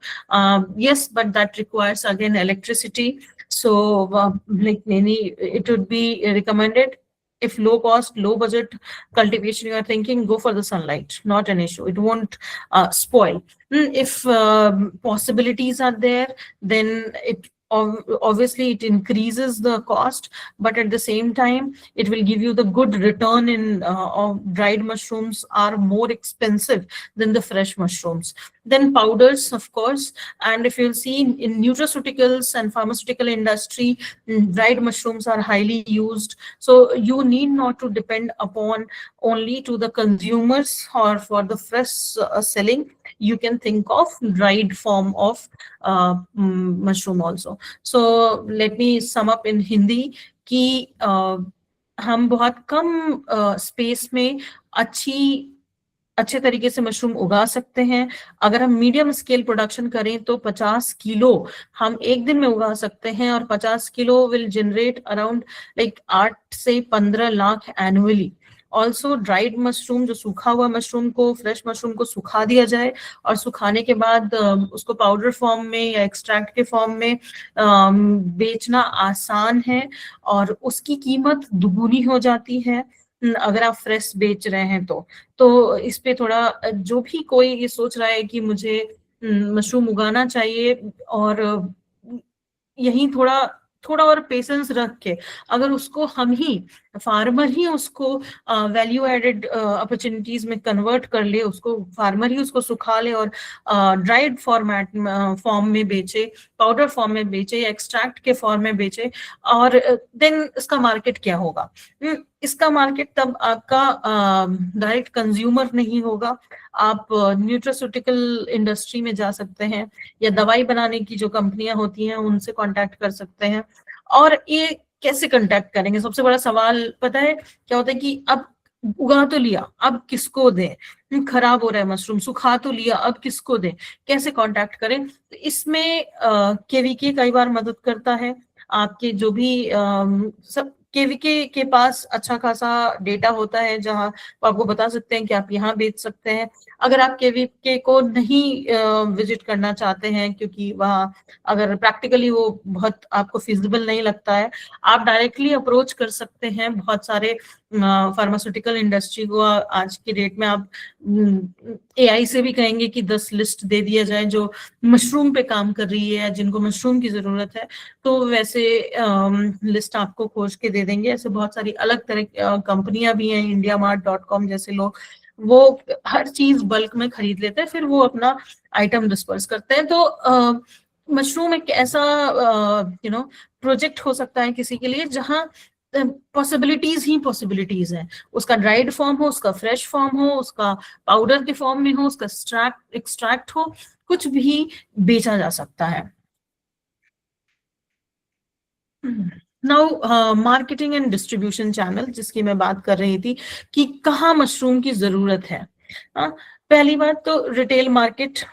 Yes, but that requires again electricity. So like many, it would be recommended, if low cost, low budget cultivation you are thinking, go for the sunlight, not an issue, it won't spoil. If possibilities are there, then it obviously it increases the cost, but at the same time it will give you the good return in dried mushrooms are more expensive than the fresh mushrooms. Then powders, of course, and if you'll see in nutraceuticals and pharmaceutical industry, dried mushrooms are highly used. So you need not to depend upon only to the consumers or for the fresh selling. You can think of dried form of mushroom also. So let me sum up in Hindi कि हम बहुत कम space में अच्छे तरीके से mushroom उगा सकते हैं। अगर हम मीडियम स्केल प्रोडक्शन करें तो 50 किलो हम एक दिन में उगा सकते हैं, और 50 kilo will generate around like 8 से 15 lakh annually. Also dried mushroom, जो सूखा हुआ मशरूम को, फ्रेश मशरूम को सुखा दिया जाए और सुखाने के बाद उसको पाउडर फॉर्म में या एक्सट्रैक्ट के फॉर्म में बेचना आसान है, और उसकी कीमत दुगुनी हो जाती है अगर आप फ्रेश बेच रहे हैं तो इस पे थोड़ा, जो भी कोई ये सोच रहा है कि मुझे मशरूम उगाना चाहिए, और यही थोड़ा और पेशेंस रख के अगर उसको हम ही फार्मर ही उसको वैल्यू एडेड अपॉर्चुनिटीज में कन्वर्ट कर ले, उसको फार्मर ही उसको सुखा ले और ड्राइड फॉर्म में बेचे, पाउडर फॉर्म में बेचे या एक्सट्रैक्ट के फॉर्म में बेचे, और देन इसका मार्केट क्या होगा? इसका मार्केट तब आपका डायरेक्ट कंज्यूमर नहीं होगा, आप न्यूट्रास्यूटिकल इंडस्ट्री में जा सकते हैं या दवाई बनाने की जो कंपनियां होती हैं उनसे कांटेक्ट कर सकते हैं। और ये कैसे कांटेक्ट करेंगे? सबसे बड़ा सवाल पता है क्या होता है कि अब उगा तो लिया, अब किसको दें? खराब हो रहा है मशरूम, सुखा तो लिया, अब किसको दें? कैसे कांटेक्ट करें? तो इसमें केवीके कई बार मदद करता है। आपके जो भी सब केवीके के पास अच्छा खासा डेटा होता है जहां वो आपको बता सकते हैं कि आप यहाँ बेच सकते हैं। अगर आप केवीके को नहीं विजिट करना चाहते हैं क्योंकि वहाँ अगर प्रैक्टिकली वो बहुत आपको फिजिबल नहीं लगता है, आप डायरेक्टली अप्रोच कर सकते हैं बहुत सारे फार्मास्यूटिकल इंडस्ट्री को। आज की डेट में आप एआई से भी कहेंगे कि 10 लिस्ट दे दिया जाए जो मशरूम पे काम कर रही है, जिनको मशरूम की जरूरत है, तो वैसे लिस्ट आपको खोज के दे देंगे। ऐसे बहुत सारी अलग तरह कंपनियां भी हैं, indiamart.com जैसे लोग, वो हर चीज बल्क में खरीद लेते हैं, फिर वो अपना आइटम डिस्पर्स करते हैं। तो मशरूम एक ऐसा प्रोजेक्ट हो सकता है किसी के लिए जहां पॉसिबिलिटीज ही पॉसिबिलिटीज हैं। उसका ड्राइड फॉर्म हो, उसका फ्रेश फॉर्म हो, उसका पाउडर के फॉर्म में हो, उसका एक्सट्रैक्ट हो, कुछ भी बेचा जा सकता है। Now marketing and distribution channel, जिसकी मैं बात कर रही थी कि कहाँ मशरूम की जरूरत है। पहली बात तो रिटेल मार्केट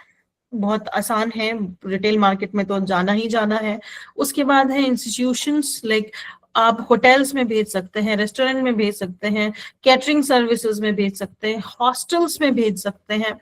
बहुत आसान है, रिटेल मार्केट में तो जाना ही जाना है। उसके बाद है इंस्टीट्यूशंस, लाइक आप होटल्स में भेज सकते हैं, रेस्टोरेंट में भेज सकते हैं, कैटरिंग सर्विसेज में भेज सकते हैं, हॉस्टल्स में भेज सकते हैं।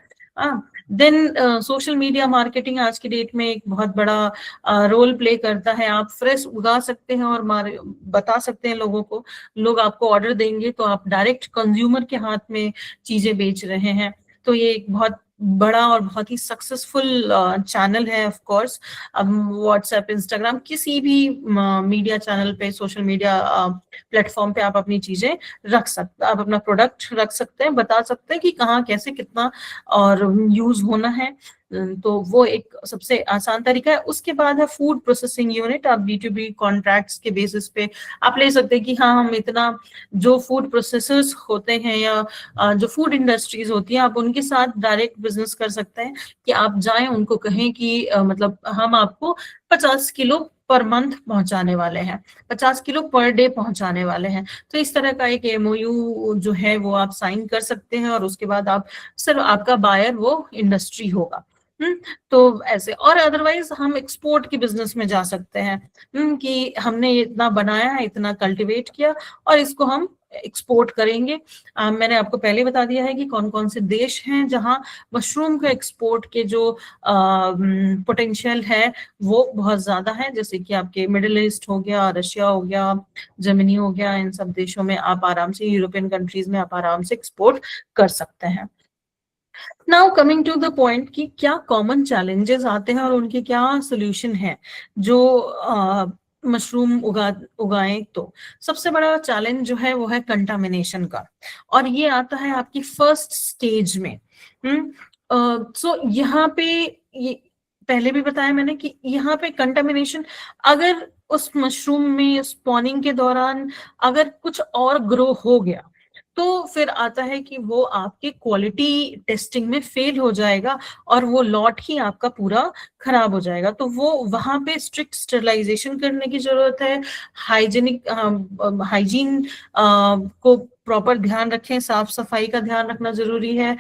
देन सोशल मीडिया मार्केटिंग आज की डेट में एक बहुत बड़ा रोल प्ले करता है। आप फ्रेश उगा सकते हैं और बता सकते हैं लोगों को, लोग आपको ऑर्डर देंगे, तो आप डायरेक्ट कंज्यूमर के हाथ में चीजें बेच रहे हैं। तो ये एक बहुत बड़ा और बहुत ही सक्सेसफुल चैनल है। ऑफ कोर्स अब व्हाट्सएप, इंस्टाग्राम, किसी भी मीडिया चैनल पे, सोशल मीडिया प्लेटफॉर्म पे आप अपनी चीजें रख सकते, आप अपना प्रोडक्ट रख सकते हैं, बता सकते हैं कि कहाँ, कैसे, कितना और यूज होना है। तो वो एक सबसे आसान तरीका है। उसके बाद है फूड प्रोसेसिंग यूनिट। आप B2B कॉन्ट्रैक्ट्स के बेसिस पे आप ले सकते हैं कि हाँ, हम इतना, जो फूड प्रोसेसर्स होते हैं या जो फूड इंडस्ट्रीज होती हैं, आप उनके साथ डायरेक्ट बिजनेस कर सकते हैं कि आप जाएं, उनको कहें कि मतलब हम आपको 50 किलो पर मंथ पहुंचाने वाले हैं, 50 किलो पर डे पहुंचाने वाले हैं। तो इस तरह का एक MOU जो है वो आप साइन कर सकते हैं, और उसके बाद आप सिर्फ, आपका बायर वो इंडस्ट्री होगा। तो ऐसे, और अदरवाइज हम एक्सपोर्ट की बिजनेस में जा सकते हैं कि हमने इतना बनाया है, इतना कल्टीवेट किया, और इसको हम एक्सपोर्ट करेंगे। मैंने आपको पहले बता दिया है कि कौन कौन से देश हैं जहां मशरूम के एक्सपोर्ट के जो पोटेंशियल है वो बहुत ज्यादा है, जैसे कि आपके मिडिल ईस्ट हो गया, रशिया हो गया, जर्मनी हो गया। इन सब देशों में आप आराम से, यूरोपियन कंट्रीज में आप आराम से एक्सपोर्ट कर सकते हैं। Now coming to the point कि क्या कॉमन चैलेंजेस आते हैं और उनके क्या सोल्यूशन है जो मशरूम उगाएं। तो सबसे बड़ा चैलेंज जो है वो है कंटामिनेशन का, और ये आता है आपकी फर्स्ट स्टेज में। सो यहाँ पे, ये पहले भी बताया मैंने कि यहाँ पे कंटामिनेशन, अगर उस मशरूम में स्पॉनिंग के दौरान अगर कुछ और ग्रो हो गया, तो फिर आता है कि वो आपके क्वालिटी टेस्टिंग में फेल हो जाएगा और वो लॉट ही आपका पूरा खराब हो जाएगा। तो वो वहां पे स्ट्रिक्ट स्टेरिलाइजेशन करने की जरूरत है। हाइजीन को प्रॉपर ध्यान रखें, साफ सफाई का ध्यान रखना जरूरी है।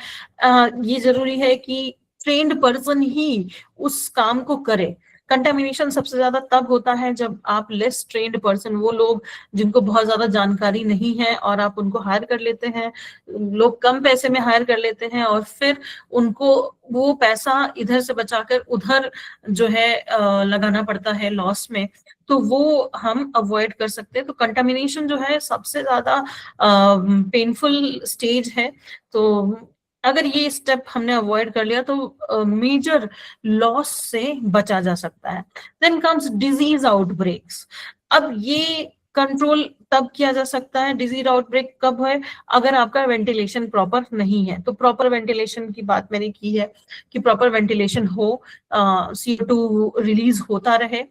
ये जरूरी है कि ट्रेन्ड पर्सन ही उस काम को करे। कंटामिनेशन सबसे ज्यादा तब होता है जब आप लेस ट्रेन्ड पर्सन, वो लोग जिनको बहुत ज्यादा जानकारी नहीं है, और आप उनको हायर कर लेते हैं, लोग कम पैसे में हायर कर लेते हैं, और फिर उनको वो पैसा इधर से बचाकर उधर जो है लगाना पड़ता है लॉस में। तो वो हम अवॉइड कर सकते हैं। तो कंटामिनेशन जो है सबसे ज्यादा पेनफुल स्टेज है। तो अगर ये स्टेप हमने अवॉइड कर लिया तो मेजर लॉस से बचा जा सकता है। Then comes disease outbreaks. अब ये कंट्रोल तब किया जा सकता है, डिजीज आउटब्रेक कब है, अगर आपका वेंटिलेशन प्रॉपर नहीं है। तो प्रॉपर वेंटिलेशन की बात मैंने की है कि प्रॉपर वेंटिलेशन हो, CO2 रिलीज होता रहे,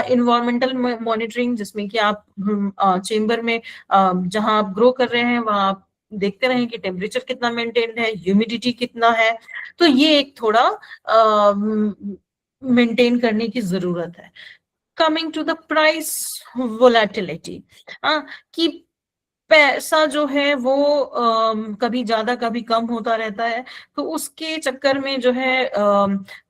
इन्वायरमेंटल मॉनिटरिंग, जिसमें कि आप चेम्बर में जहां आप ग्रो कर रहे हैं वहां आप देखते रहें कि टेम्परेचर कितना मेंटेन्ड है, ह्यूमिडिटी कितना है। तो ये एक थोड़ा मेंटेन करने की जरूरत है। Coming to the price volatility, कि पैसा जो है वो कभी ज्यादा कभी कम होता रहता है। तो उसके चक्कर में जो है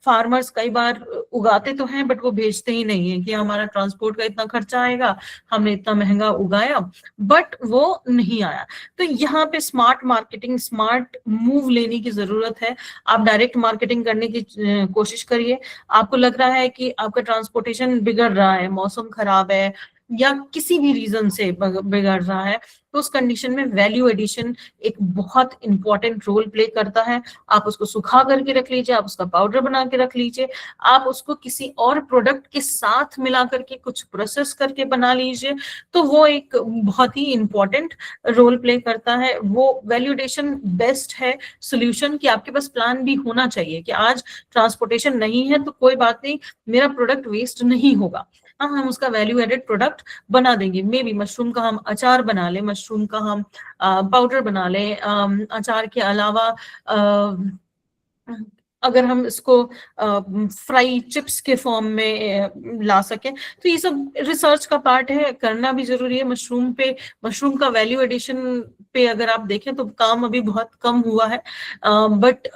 फार्मर्स कई बार उगाते तो हैं बट वो बेचते ही नहीं है, कि हमारा ट्रांसपोर्ट का इतना खर्चा आएगा, हमने इतना महंगा उगाया बट वो नहीं आया। तो यहाँ पे स्मार्ट मार्केटिंग, स्मार्ट मूव लेने की जरूरत है। आप डायरेक्ट मार्केटिंग करने की कोशिश करिए। आपको लग रहा है कि आपका ट्रांसपोर्टेशन बिगड़ रहा है, मौसम खराब है, या किसी भी रीजन से बिगड़ रहा है, तो उस कंडीशन में वैल्यू एडिशन एक बहुत इंपॉर्टेंट रोल प्ले करता है। आप उसको सुखा करके रख लीजिए, आप उसका पाउडर बना के रख लीजिए, आप उसको किसी और प्रोडक्ट के साथ मिला करके कुछ प्रोसेस करके बना लीजिए, तो वो एक बहुत ही इंपॉर्टेंट रोल प्ले करता है। वो वैल्यू एडिशन बेस्ट है सोल्यूशन, कि आपके पास प्लान भी होना चाहिए कि आज ट्रांसपोर्टेशन नहीं है तो कोई बात नहीं, मेरा प्रोडक्ट वेस्ट नहीं होगा, हम उसका वैल्यू एडेड प्रोडक्ट बना देंगे। मे बी मशरूम का हम अचार बना लें, मशरूम का हम पाउडर बना लें, अचार के अलावा अगर हम इसको फ्राई चिप्स के फॉर्म में ला सकें, तो ये सब रिसर्च का पार्ट है, करना भी जरूरी है। मशरूम पे, मशरूम का वैल्यू एडिशन पे अगर आप देखें तो काम अभी बहुत कम हुआ है, बट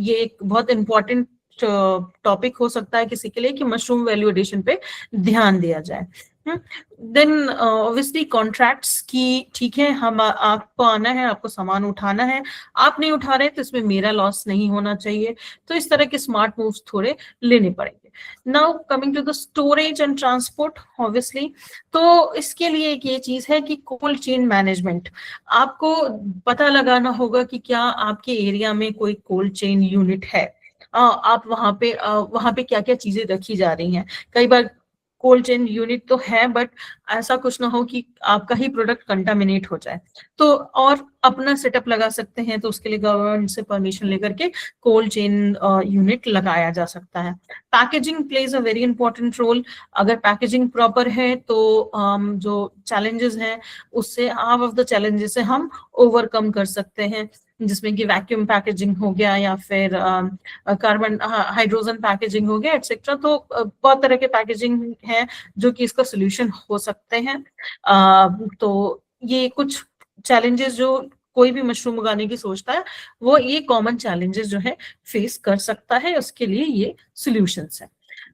ये एक बहुत इंपॉर्टेंट टॉपिक हो सकता है किसी के लिए कि मशरूम वैल्यू एडिशन पे ध्यान दिया जाए। देन ऑब्वियसली कॉन्ट्रैक्ट्स की, ठीक है, हम आपको आना है, आपको सामान उठाना है, आप नहीं उठा रहे तो इसमें मेरा लॉस नहीं होना चाहिए, तो इस तरह के स्मार्ट मूव्स थोड़े लेने पड़ेंगे। Now coming to the storage and transport, obviously तो इसके लिए एक ये चीज है कि कोल्ड चेन मैनेजमेंट, आपको पता लगाना होगा कि क्या आपके एरिया में कोई कोल्ड चेन यूनिट है, आप वहां पे क्या क्या चीजें रखी जा रही हैं। कई बार कोल्ड चेन यूनिट तो है बट ऐसा कुछ ना हो कि आपका ही प्रोडक्ट कंटामिनेट हो जाए, तो और अपना सेटअप लगा सकते हैं, तो उसके लिए गवर्नमेंट से परमिशन लेकर के कोल्ड चेन यूनिट लगाया जा सकता है। Packaging plays a very important role, अगर पैकेजिंग प्रॉपर है तो जो चैलेंजेस हैं उससे, हाफ ऑफ द चैलेंजेस से हम ओवरकम कर सकते हैं, जिसमें कि वैक्यूम पैकेजिंग हो गया या फिर कार्बन हाइड्रोजन पैकेजिंग हो गया एटसेट्रा। तो बहुत तरह के पैकेजिंग है जो कि इसका सोल्यूशन हो सकते हैं। तो ये कुछ चैलेंजेस जो कोई भी मशरूम उगाने की सोचता है वो ये कॉमन चैलेंजेस जो है फेस कर सकता है, उसके लिए ये सॉल्यूशंस है।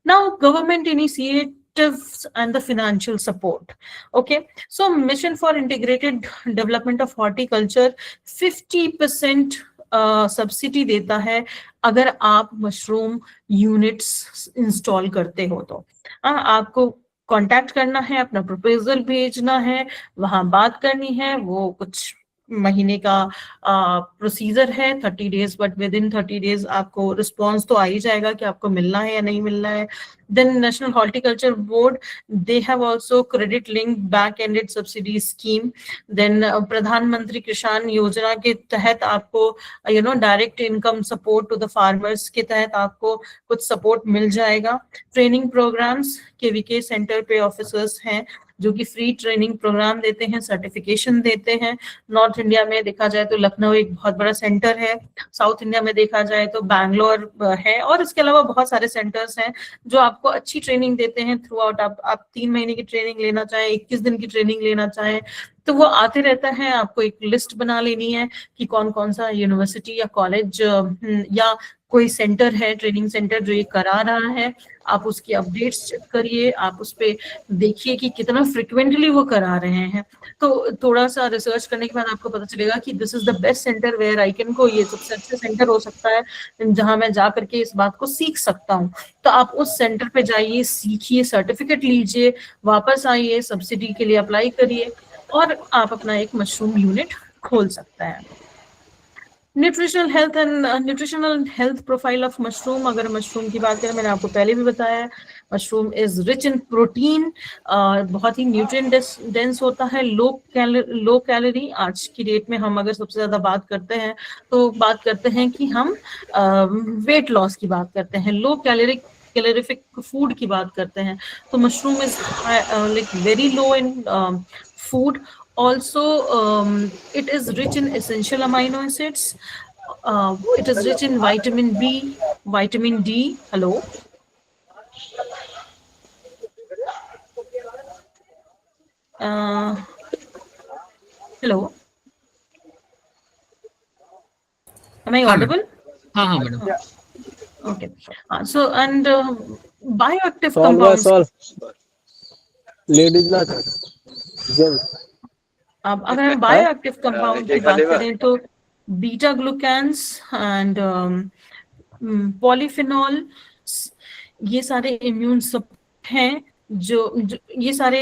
Now government initiatives and the financial support, okay, so mission for integrated development of horticulture 50% subsidy देता है अगर आप मशरूम यूनिट्स इंस्टॉल करते हो तो। आपको कांटेक्ट करना है, अपना प्रपोजल भेजना है, वहां बात करनी है, वो कुछ महीने का प्रोसीजर है, 30 days, but with in 30 days आपको रिस्पॉन्स तो आ ही जाएगा कि आपको मिलना है या नहीं मिलना है। Then national horticulture board, they have also credit link back ended subsidy scheme. Then प्रधानमंत्री किसान योजना के तहत आपको direct income support to the farmers के तहत आपको कुछ सपोर्ट मिल जाएगा। ट्रेनिंग प्रोग्राम्स, केवीके सेंटर पे ऑफिसर्स हैं जो कि फ्री ट्रेनिंग प्रोग्राम देते हैं, सर्टिफिकेशन देते हैं। नॉर्थ इंडिया में देखा जाए तो लखनऊ एक बहुत बड़ा सेंटर है, साउथ इंडिया में देखा जाए तो बैंगलोर है, और इसके अलावा बहुत सारे सेंटर्स हैं जो आपको अच्छी ट्रेनिंग देते हैं थ्रू आउट। आप 3 महीने की ट्रेनिंग लेना चाहें, 21 दिन की ट्रेनिंग लेना चाहें, तो वो आते रहता है। आपको एक लिस्ट बना लेनी है कि कौन कौन सा यूनिवर्सिटी या कॉलेज या कोई सेंटर है, ट्रेनिंग सेंटर जो ये करा रहा है, आप उसकी अपडेट्स चेक करिए, आप उस पर देखिए कि कितना फ्रिक्वेंटली वो करा रहे हैं। तो थोड़ा सा रिसर्च करने के बाद आपको पता चलेगा कि this is the best centre where I can go, ये सबसे अच्छा सेंटर हो सकता है जहां मैं जा करके इस बात को सीख सकता हूँ। तो आप उस सेंटर पे जाइए, सीखिए, सर्टिफिकेट लीजिए, वापस आइए, सब्सिडी के लिए अप्लाई करिए और आप अपना एक मशरूम यूनिट खोल सकता है। Nutritional health and nutritional health profile of mushroom, अगर मशरूम की बात करें, मैंने आपको पहले भी बताया, mushroom is rich in protein, बहुत ही न्यूट्रिएंट डेंस होता है, लो कैलोरी। आज की डेट में हम अगर सबसे ज्यादा बात करते हैं तो बात करते हैं कि हम वेट लॉस की बात करते हैं, लो कैलोरिफिक फूड की बात करते हैं, तो mushroom is like very low in food. Also, it is rich in essential amino acids. It is rich in vitamin B, vitamin D. Hello. Hello. Am I audible? हाँ madam. Okay. So and bioactive compounds. Ladies ना gents. अब अगर हम bioactive compound की बात करें तो beta ग्लूकान्स and polyphenol, ये सारे इम्यून सपोर्ट हैं जो ये सारे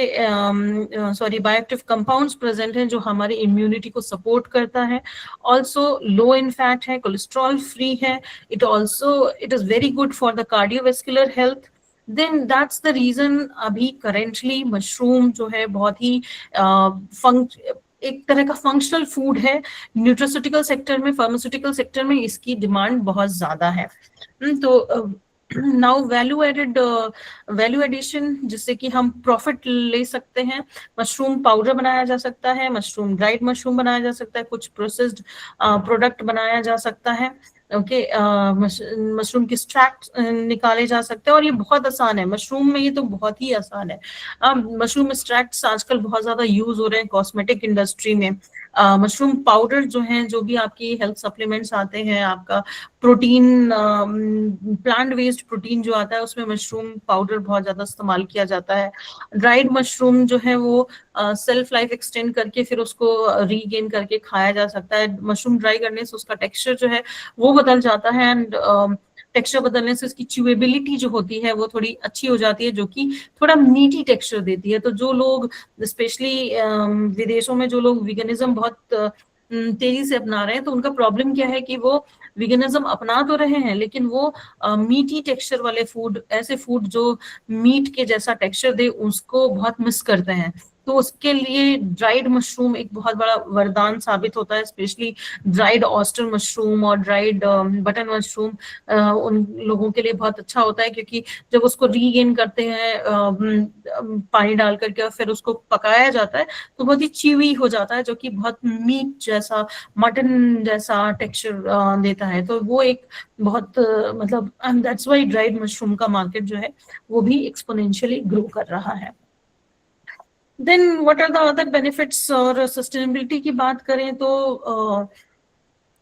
बायोएक्टिव कंपाउंड्स प्रेजेंट हैं जो हमारी इम्यूनिटी को सपोर्ट करता है। ऑल्सो लो इन फैट है, कोलेस्ट्रॉल फ्री है, it is very good for the cardiovascular health. Then that's the reason अभी करेंटली मशरूम जो है बहुत ही एक तरह का फंक्शनल फूड है। न्यूट्रास्यूटिकल सेक्टर में, फार्मास्यूटिकल सेक्टर में इसकी डिमांड बहुत ज्यादा है। तो नाउ वैल्यू एडिशन, जिससे कि हम प्रॉफिट ले सकते हैं। मशरूम पाउडर बनाया जा सकता है, मशरूम ड्राइड मशरूम बनाया जा सकता है, कुछ प्रोसेस्ड प्रोडक्ट बनाया जा सकता है। ओके, मशरूम के एक्सट्रैक्ट निकाले जा सकते हैं और ये बहुत आसान है। मशरूम में ये तो बहुत ही आसान है। मशरूम एक्सट्रैक्ट्स आजकल बहुत ज्यादा यूज हो रहे हैं कॉस्मेटिक इंडस्ट्री में। मशरूम पाउडर जो है, जो भी आपकी हेल्थ सप्लीमेंट्स आते हैं, आपका प्रोटीन, प्लांट वेस्ट प्रोटीन जो आता है, उसमें मशरूम पाउडर बहुत ज्यादा इस्तेमाल किया जाता है। ड्राइड मशरूम जो है वो सेल्फ लाइफ एक्सटेंड करके फिर उसको रीगेन करके खाया जा सकता है। मशरूम ड्राई करने से उसका टेक्सचर जो है वो बदल जाता है, एंड टेक्सचर बदलने से उसकी च्यूएबिलिटी जो होती है वो थोड़ी अच्छी हो जाती है, जो कि थोड़ा मीटी टेक्सचर देती है। तो जो लोग स्पेशली विदेशों में जो लोग वीगनिज्म बहुत तेजी से अपना रहे हैं, तो उनका प्रॉब्लम क्या है कि वो वीगनिज्म अपना तो रहे हैं, लेकिन वो मीटी टेक्सचर वाले फूड, ऐसे फूड जो मीट के जैसा टेक्सचर दे, उसको बहुत मिस करते हैं। तो उसके लिए ड्राइड मशरूम एक बहुत बड़ा वरदान साबित होता है, स्पेशली ड्राइड ऑयस्टर मशरूम और ड्राइड बटन मशरूम उन लोगों के लिए बहुत अच्छा होता है, क्योंकि जब उसको रीगेन करते हैं पानी डाल करके और फिर उसको पकाया जाता है, तो बहुत ही च्यूई हो जाता है, जो कि बहुत मीट जैसा, मटन जैसा टेक्सचर देता है। तो वो एक बहुत मतलब दैट्स व्हाई ड्राइड मशरूम का मार्केट जो है वो भी एक्सपोनेंशियली ग्रो कर रहा है। Then what are the other benefits? और सस्टेनेबिलिटी की बात करें तो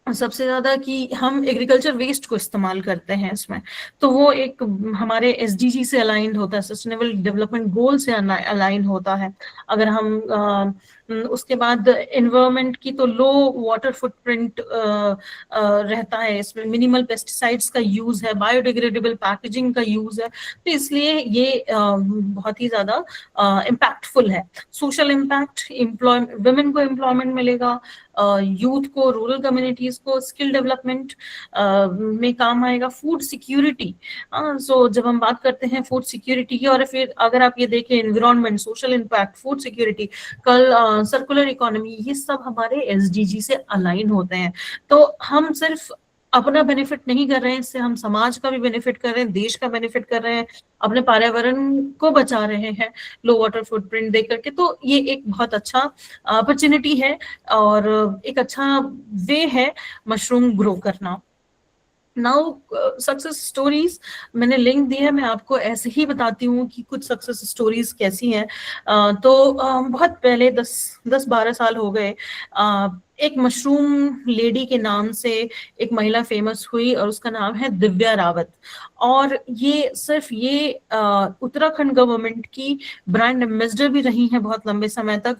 सबसे ज्यादा कि हम एग्रीकल्चर वेस्ट को इस्तेमाल करते हैं इसमें, तो वो एक हमारे एसडीजी से अलाइंड होता है, सस्टेनेबल डेवलपमेंट गोल से अलाइन होता है। अगर हम उसके बाद एनवायरनमेंट की तो लो वाटर फुटप्रिंट रहता है इसमें, मिनिमल पेस्टिसाइड्स का यूज है, बायोडिग्रेडेबल पैकेजिंग का यूज है, तो इसलिए ये बहुत ही ज्यादा इम्पैक्टफुल है। सोशल इम्पैक्ट, वुमेन को एम्प्लॉयमेंट मिलेगा, यूथ को, रूरल कम्युनिटीज को स्किल डेवलपमेंट में काम आएगा। फूड सिक्योरिटी, सो जब हम बात करते हैं फूड सिक्योरिटी की, और फिर अगर आप ये देखें environment, social impact, food security, कल सर्कुलर इकोनॉमी, ये सब हमारे एसडीजी से अलाइन होते हैं। तो हम सिर्फ अपना बेनिफिट नहीं कर रहे हैं, इससे हम समाज का भी बेनिफिट कर रहे हैं, देश का बेनिफिट कर रहे हैं, अपने पर्यावरण को बचा रहे हैं लो वाटर फुटप्रिंट दे करके। तो ये एक बहुत अच्छा अपॉर्चुनिटी है और एक अच्छा वे है मशरूम ग्रो करना। नाउ सक्सेस स्टोरीज, मैंने लिंक दिया है, मैं आपको ऐसे ही बताती हूँ कि कुछ सक्सेस स्टोरीज कैसी हैं। बहुत पहले 10-12 साल हो गए, एक मशरूम लेडी के नाम से एक महिला फेमस हुई और उसका नाम है दिव्या रावत। और ये सिर्फ ये उत्तराखंड गवर्नमेंट की ब्रांड एम्बेसडर भी रही हैं बहुत लंबे समय तक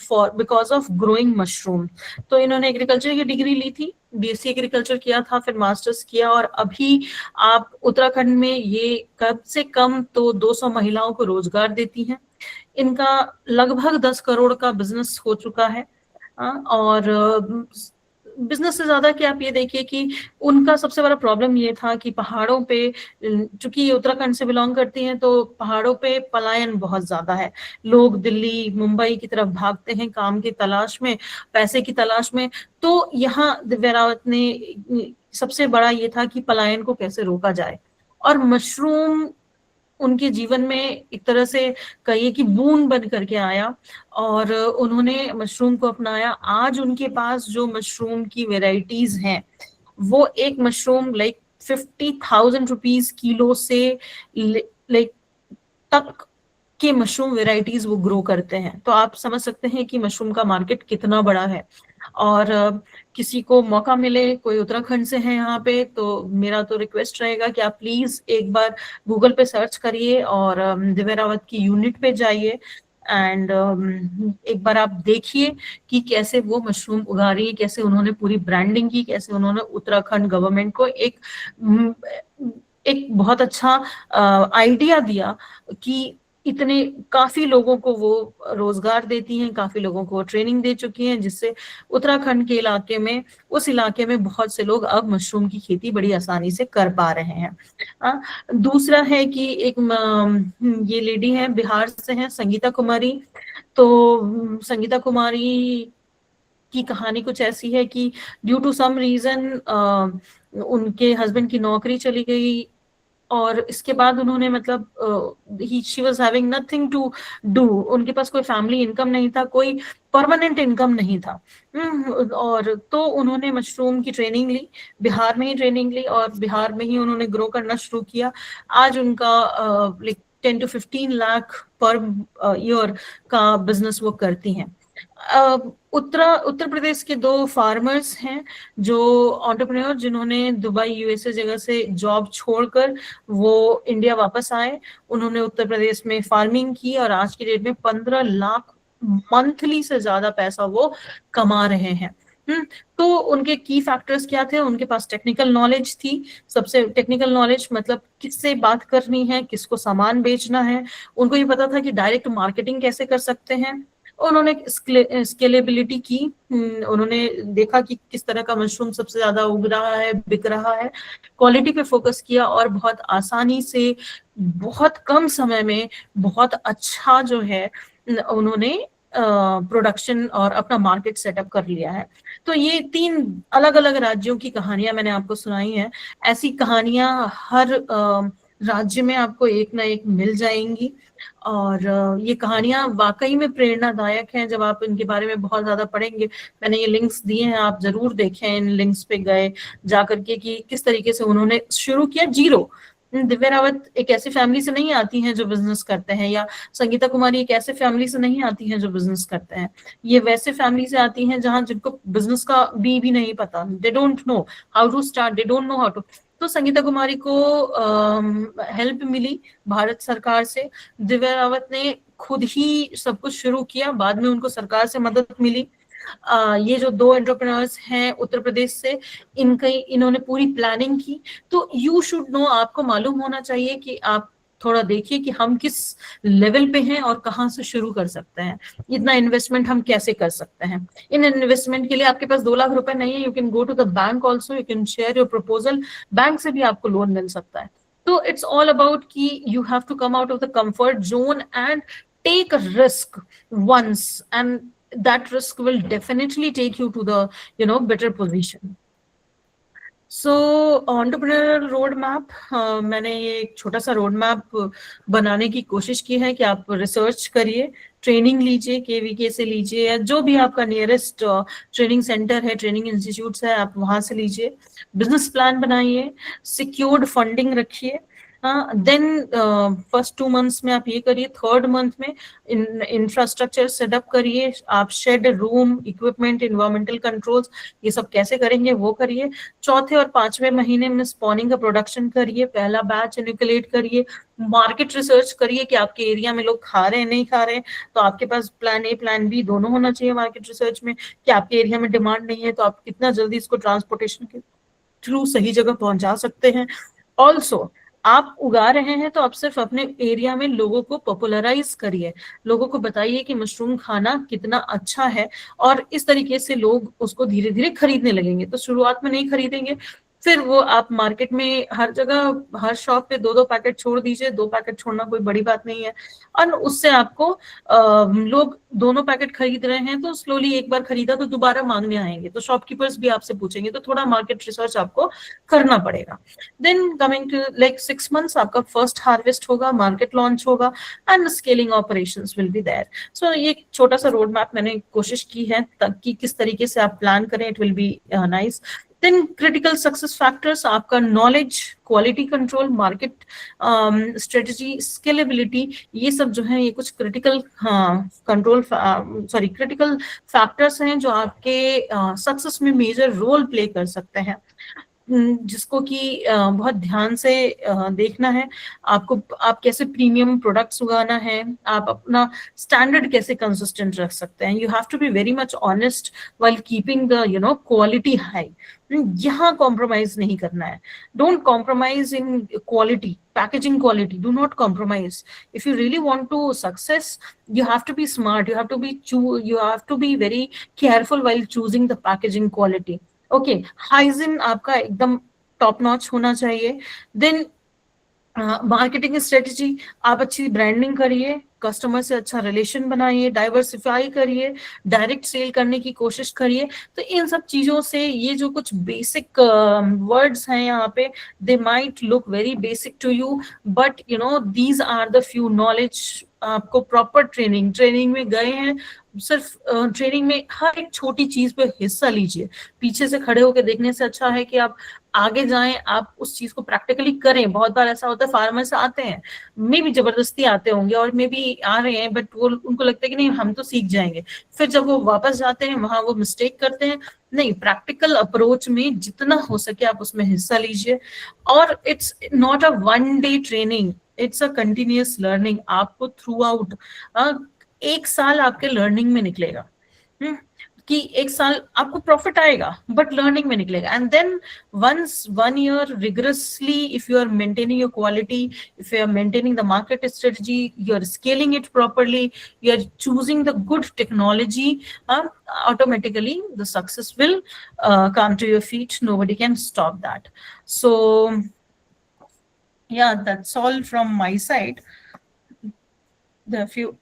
for because of growing mushroom. तो इन्होंने एग्रीकल्चर की डिग्री ली थी, बीएससी एग्रीकल्चर किया था, फिर मास्टर्स किया, और अभी आप उत्तराखंड में ये कम से कम तो 200 महिलाओं को रोजगार देती हैं। इनका लगभग 10 करोड़ का बिजनेस हो चुका है। और बिजनेस से ज्यादा कि आप ये देखिए कि उनका सबसे बड़ा प्रॉब्लम ये था कि पहाड़ों पे, चूंकि ये उत्तराखंड से बिलोंग करती हैं, तो पहाड़ों पे पलायन बहुत ज्यादा है। लोग दिल्ली, मुंबई की तरफ भागते हैं काम की तलाश में, पैसे की तलाश में। तो यहाँ दिव्या रावत ने सबसे बड़ा ये था कि पलायन को कैसे रोका जाए, और मशरूम उनके जीवन में एक तरह से कहिए कि बूंद बन करके आया, और उन्होंने मशरूम को अपनाया। आज उनके पास जो मशरूम की वेराइटीज हैं, वो एक मशरूम लाइक 50,000 रुपीज किलो से लाइक तक के मशरूम वेराइटीज वो ग्रो करते हैं। तो आप समझ सकते हैं कि मशरूम का मार्केट कितना बड़ा है। और किसी को मौका मिले, कोई उत्तराखंड से है यहाँ पे, तो मेरा तो रिक्वेस्ट रहेगा कि आप प्लीज एक बार गूगल पे सर्च करिए और दिव्या रावत की यूनिट पे जाइए, एंड एक बार आप देखिए कि कैसे वो मशरूम उगा रही है, कैसे उन्होंने पूरी ब्रांडिंग की, कैसे उन्होंने उत्तराखंड गवर्नमेंट को एक बहुत अच्छा आइडिया दिया कि इतने काफी लोगों को वो रोजगार देती हैं, काफी लोगों को ट्रेनिंग दे चुकी हैं, जिससे उत्तराखंड के इलाके में, उस इलाके में बहुत से लोग अब मशरूम की खेती बड़ी आसानी से कर पा रहे हैं। दूसरा है कि एक ये लेडी है, बिहार से है, संगीता कुमारी। तो संगीता कुमारी की कहानी कुछ ऐसी है कि ड्यू टू सम रीजन उनके हस्बैंड की नौकरी चली गई, और इसके बाद उन्होंने मतलब she was having nothing to do, उनके पास कोई फैमिली इनकम नहीं था, कोई परमानेंट इनकम नहीं था। और तो उन्होंने मशरूम की ट्रेनिंग ली, बिहार में ही ट्रेनिंग ली, और बिहार में ही उन्होंने ग्रो करना शुरू किया। आज उनका like 10 to 15 lakh per year का बिजनेस वो करती हैं। उत्तर प्रदेश के 2 फार्मर्स हैं जो एंटरप्रेन्योर, जिन्होंने दुबई यूएसए जगह से जॉब छोड़कर वो इंडिया वापस आए। उन्होंने उत्तर प्रदेश में फार्मिंग की और आज की डेट में 15 लाख मंथली से ज्यादा पैसा वो कमा रहे हैं। तो उनके की फैक्टर्स क्या थे? उनके पास टेक्निकल नॉलेज थी। सबसे टेक्निकल नॉलेज मतलब किससे बात करनी है, किसको सामान बेचना है। उनको ये पता था कि डायरेक्ट मार्केटिंग कैसे कर सकते हैं। उन्होंने स्केलेबिलिटी की। उन्होंने देखा कि किस तरह का मशरूम सबसे ज्यादा उग रहा है, बिक रहा है। क्वालिटी पे फोकस किया और बहुत आसानी से बहुत कम समय में बहुत अच्छा जो है उन्होंने प्रोडक्शन और अपना मार्केट सेटअप कर लिया है। तो ये 3 अलग अलग राज्यों की कहानियां मैंने आपको सुनाई हैं। ऐसी कहानियां हर राज्य में आपको एक ना एक मिल जाएंगी और ये कहानियां वाकई में प्रेरणादायक हैं। जब आप इनके बारे में बहुत ज्यादा पढ़ेंगे, मैंने ये लिंक्स दिए हैं, आप जरूर देखें, इन लिंक्स पे गए जाकर के कि किस तरीके से उन्होंने शुरू किया जीरो। दिव्या रावत एक ऐसी फैमिली से नहीं आती हैं जो बिजनेस करते हैं, या संगीता कुमारी एक ऐसे फैमिली से नहीं आती हैं जो बिजनेस करते हैं। ये वैसे फैमिली से आती हैं जहां जिनको बिजनेस का भी नहीं पता, they don't know how to start, they don't know how to. तो संगीता कुमारी को हेल्प मिली भारत सरकार से। दिव्या रावत ने खुद ही सब कुछ शुरू किया, बाद में उनको सरकार से मदद मिली। ये जो 2 एंटरप्रेन्योर्स हैं उत्तर प्रदेश से, इन्होंने पूरी प्लानिंग की। तो यू शुड नो, आपको मालूम होना चाहिए कि आप थोड़ा देखिए कि हम किस लेवल पे हैं और कहाँ से शुरू कर सकते हैं, इतना इन्वेस्टमेंट हम कैसे कर सकते हैं। इन इन्वेस्टमेंट के लिए आपके पास 2 लाख रुपए नहीं है, you can go to the bank also, you can share your proposal, bank से भी आपको लोन मिल सकता है। तो इट्स ऑल अबाउट कि you have to come out of the comfort zone and take a risk once, and that risk will definitely take you to the better position. So entrepreneurial road map, मैंने ये एक छोटा सा road map बनाने की कोशिश की है कि आप रिसर्च करिए, ट्रेनिंग लीजिए, केवीके से लीजिए या जो भी आपका नियरेस्ट ट्रेनिंग सेंटर है, ट्रेनिंग इंस्टीट्यूट्स है, आप वहां से लीजिए। बिजनेस प्लान बनाइए, सिक्योर्ड फंडिंग रखिए। देन फर्स्ट 2 मंथ्स में आप ये करिए, थर्ड मंथ में इंफ्रास्ट्रक्चर सेटअप करिए। आप shed, room, equipment, environmental controls, ये सब कैसे करेंगे वो करिए। चौथे और 5वें महीने में स्पॉनिंग का प्रोडक्शन करिए, पहला बैच इनिकुलेट करिए, मार्केट रिसर्च करिए कि आपके एरिया में लोग खा रहे हैं नहीं खा रहे हैं। तो आपके पास प्लान ए प्लान बी दोनों होना चाहिए मार्केट रिसर्च में, कि आपके एरिया में डिमांड नहीं है तो आप कितना जल्दी इसको ट्रांसपोर्टेशन के थ्रू सही जगह पहुंचा सकते हैं। ऑल्सो आप उगा रहे हैं तो आप सिर्फ अपने एरिया में लोगों को पॉपुलराइज करिए, लोगों को बताइए कि मशरूम खाना कितना अच्छा है, और इस तरीके से लोग उसको धीरे धीरे खरीदने लगेंगे। तो शुरुआत में नहीं खरीदेंगे, फिर वो आप मार्केट में हर जगह हर शॉप पे 2-2 पैकेट छोड़ दीजिए। 2 पैकेट छोड़ना कोई बड़ी बात नहीं है, और उससे आपको लोग दोनों पैकेट खरीद रहे हैं तो स्लोली एक बार खरीदा तो दोबारा मांगने आएंगे, तो शॉपकीपर्स भी आपसे पूछेंगे। तो थोड़ा मार्केट रिसर्च आपको करना पड़ेगा। Then coming to like 6 months आपका फर्स्ट हार्वेस्ट होगा, मार्केट लॉन्च होगा and scaling operations will be there. So ये छोटा सा रोड मैप मैंने कोशिश की है ताकि किस तरीके से आप प्लान करें, it will be nice. Then critical success factors, आपका knowledge, quality control, market strategy, scalability, ये सब जो है ये कुछ क्रिटिकल क्रिटिकल फैक्टर्स हैं जो आपके सक्सेस में मेजर रोल प्ले कर सकते हैं, जिसको कि बहुत ध्यान से देखना है आपको। आप कैसे प्रीमियम प्रोडक्ट्स उगाना है, आप अपना स्टैंडर्ड कैसे कंसिस्टेंट रख सकते हैं। You have to be very much honest while keeping the quality high. यहाँ कॉम्प्रोमाइज नहीं करना है। Don't compromise in quality, packaging quality, do not compromise. If you really want to success, you have to be smart, you have to be very careful while choosing the packaging quality. Okay, hygiene आपका एकदम top notch होना चाहिए। Then marketing strategy, आप अच्छी branding करिए, customer से अच्छा relation बनाइए, डाइवर्सिफाई करिए, डायरेक्ट सेल करने की कोशिश करिए। तो इन सब चीजों से, ये जो कुछ बेसिक वर्ड्स हैं यहाँ पे, they might look very basic to you, but these are the few knowledge. आपको प्रॉपर ट्रेनिंग में गए हैं, सिर्फ ट्रेनिंग में हर एक छोटी चीज पे हिस्सा लीजिए। पीछे से खड़े होकर देखने से अच्छा है कि आप आगे जाएं, आप उस चीज को प्रैक्टिकली करें। बहुत बार ऐसा होता है फार्मर्स आते हैं, मे भी जबरदस्ती आते होंगे और मे भी आ रहे हैं, बट वो उनको लगता है कि नहीं हम तो सीख जाएंगे। फिर जब वो वापस जाते हैं वहां वो मिस्टेक करते हैं। नहीं, प्रैक्टिकल अप्रोच में जितना हो सके आप उसमें हिस्सा लीजिए। और it's not a one day training, it's a continuous learning. आपको थ्रू आउट 1 साल आपके लर्निंग में निकलेगा। कि 1 साल आपको प्रॉफिट आएगा बट लर्निंग में निकलेगा। And then once 1 year rigorously, if you are maintaining your quality, if you are maintaining the market strategy, you are scaling it properly, you are choosing the good technology, automatically the success will come to your feet. Nobody can stop that. So yeah, that's all from my side. There are few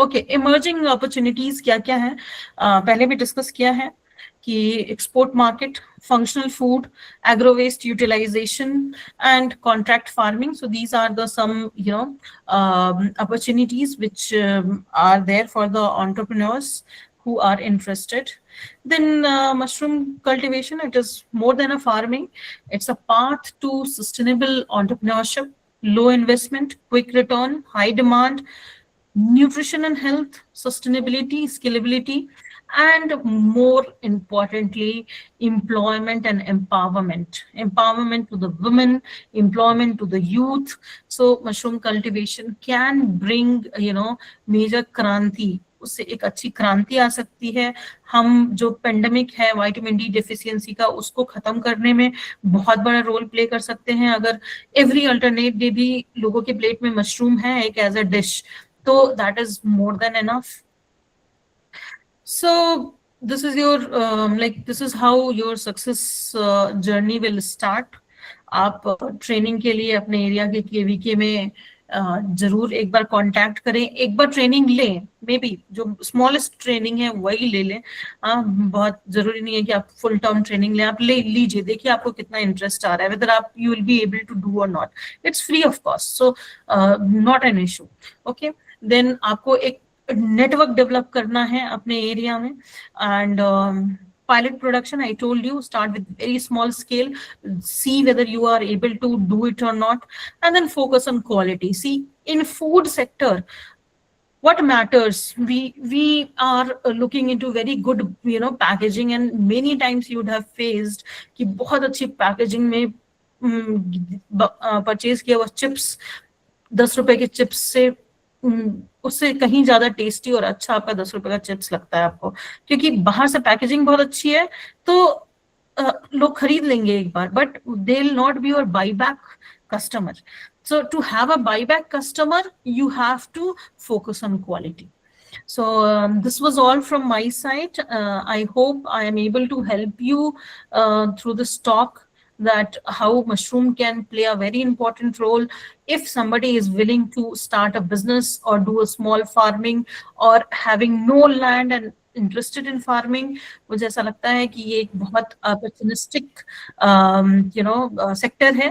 okay, emerging opportunities क्या क्या है, पहले भी discuss किया है कि export market, functional food, agro waste utilization, and contract farming. So these are the some opportunities which are there for the entrepreneurs who are interested. Then mushroom cultivation, it is more than a farming, it's a path to sustainable entrepreneurship, low investment, quick return, high demand, nutrition and health, sustainability, scalability, and more importantly, employment and empowerment. Empowerment to the women, employment to the youth. So mushroom cultivation can bring, major kranti. उससे एक अच्छी क्रांति आ सकती है। हम जो pandemic है vitamin D deficiency का, उसको खत्म करने में बहुत बड़ा रोल प्ले कर सकते हैं। अगर एवरी अल्टरनेट डे भी लोगों के प्लेट में मशरूम है एक as a dish, so that is more than enough. So this is your this is how your success journey will start. आप ट्रेनिंग के लिए अपने एरिया के केवीके में जरूर एक बार कांटेक्ट करें, एक बार ट्रेनिंग लें। मे बी जो स्मॉलेस्ट ट्रेनिंग है वही ले लें। बहुत जरूरी नहीं है कि आप फुल टर्म ट्रेनिंग लें, आप ले लीजिए, देखिए आपको कितना इंटरेस्ट आ रहा है, वेदर आप you will be able to do और not. It's free of cost, so not an issue. Okay, then आपको एक नेटवर्क डेवलप करना है अपने एरिया में। And pilot production, I told you, start with very small scale, see whether you are able to do it or not, and then focus on quality. See, in food sector, what matters, we are looking into very good packaging, and many times you would have faced कि बहुत अच्छी packaging में purchase किया हुआ chips 10 रुपए के chips से उससे कहीं ज्यादा टेस्टी और अच्छा आपका 10 रुपए का चिप्स लगता है आपको, क्योंकि बाहर से पैकेजिंग बहुत अच्छी है तो लोग खरीद लेंगे एक बार, but they will not be your buy back customer. So to have a buyback customer, you have to focus on quality. So this was all from my side. I hope I am able to help you through this talk, that how mushroom can play a very important role if somebody is willing to start a business or do a small farming, or having no land and interested in farming. मुझे ऐसा लगता है कि ये एक बहुत opportunistic sector है.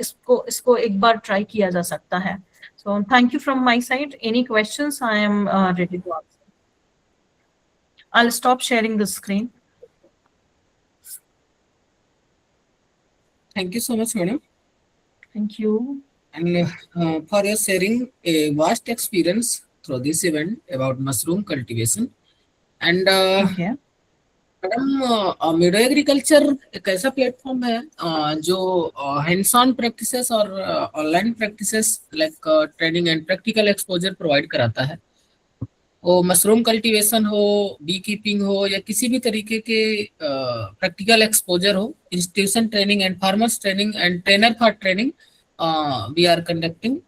इसको एक बार ट्राई किया जा सकता है. So thank you from my side. Any questions? I am ready to answer. I'll stop sharing the screen. Thank you so much, madam. Thank you. And for your sharing a vast experience through this event about mushroom cultivation. And Okay. Madam, Meadow agriculture एक ऐसा platform है जो hands on practices और online practices like training and practical exposure provide कराता है. वो mushroom cultivation हो, bee keeping हो, या किसी भी तरीके के प्रैक्टिकल एक्सपोजर हो, institution training and farmers training and trainer for training we are conducting.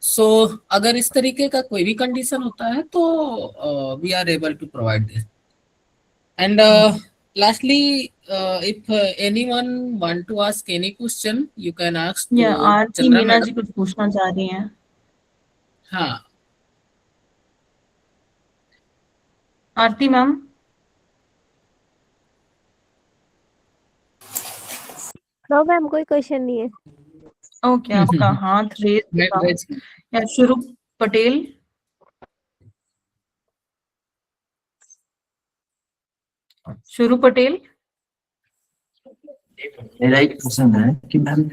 So अगर इस तरीके का कोई भी कंडीशन होता है तो we are able to provide this. And lastly, if anyone want to ask any question, you can ask to Yeah, Aarti Chandra Meena ji madam. कुछ पूछना चाह रही हैं. हाँ, आरती मैम. नो मैम, कोई क्वेश्चन नहीं है. ओके, आपका हाथ रेज मैं था. या शुरू पटेल. शुरू पटेल। मेरा एक क्वेश्चन है कि मैम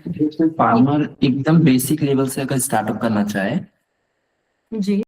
फार्मर एकदम बेसिक लेवल से अगर स्टार्टअप करना चाहे जी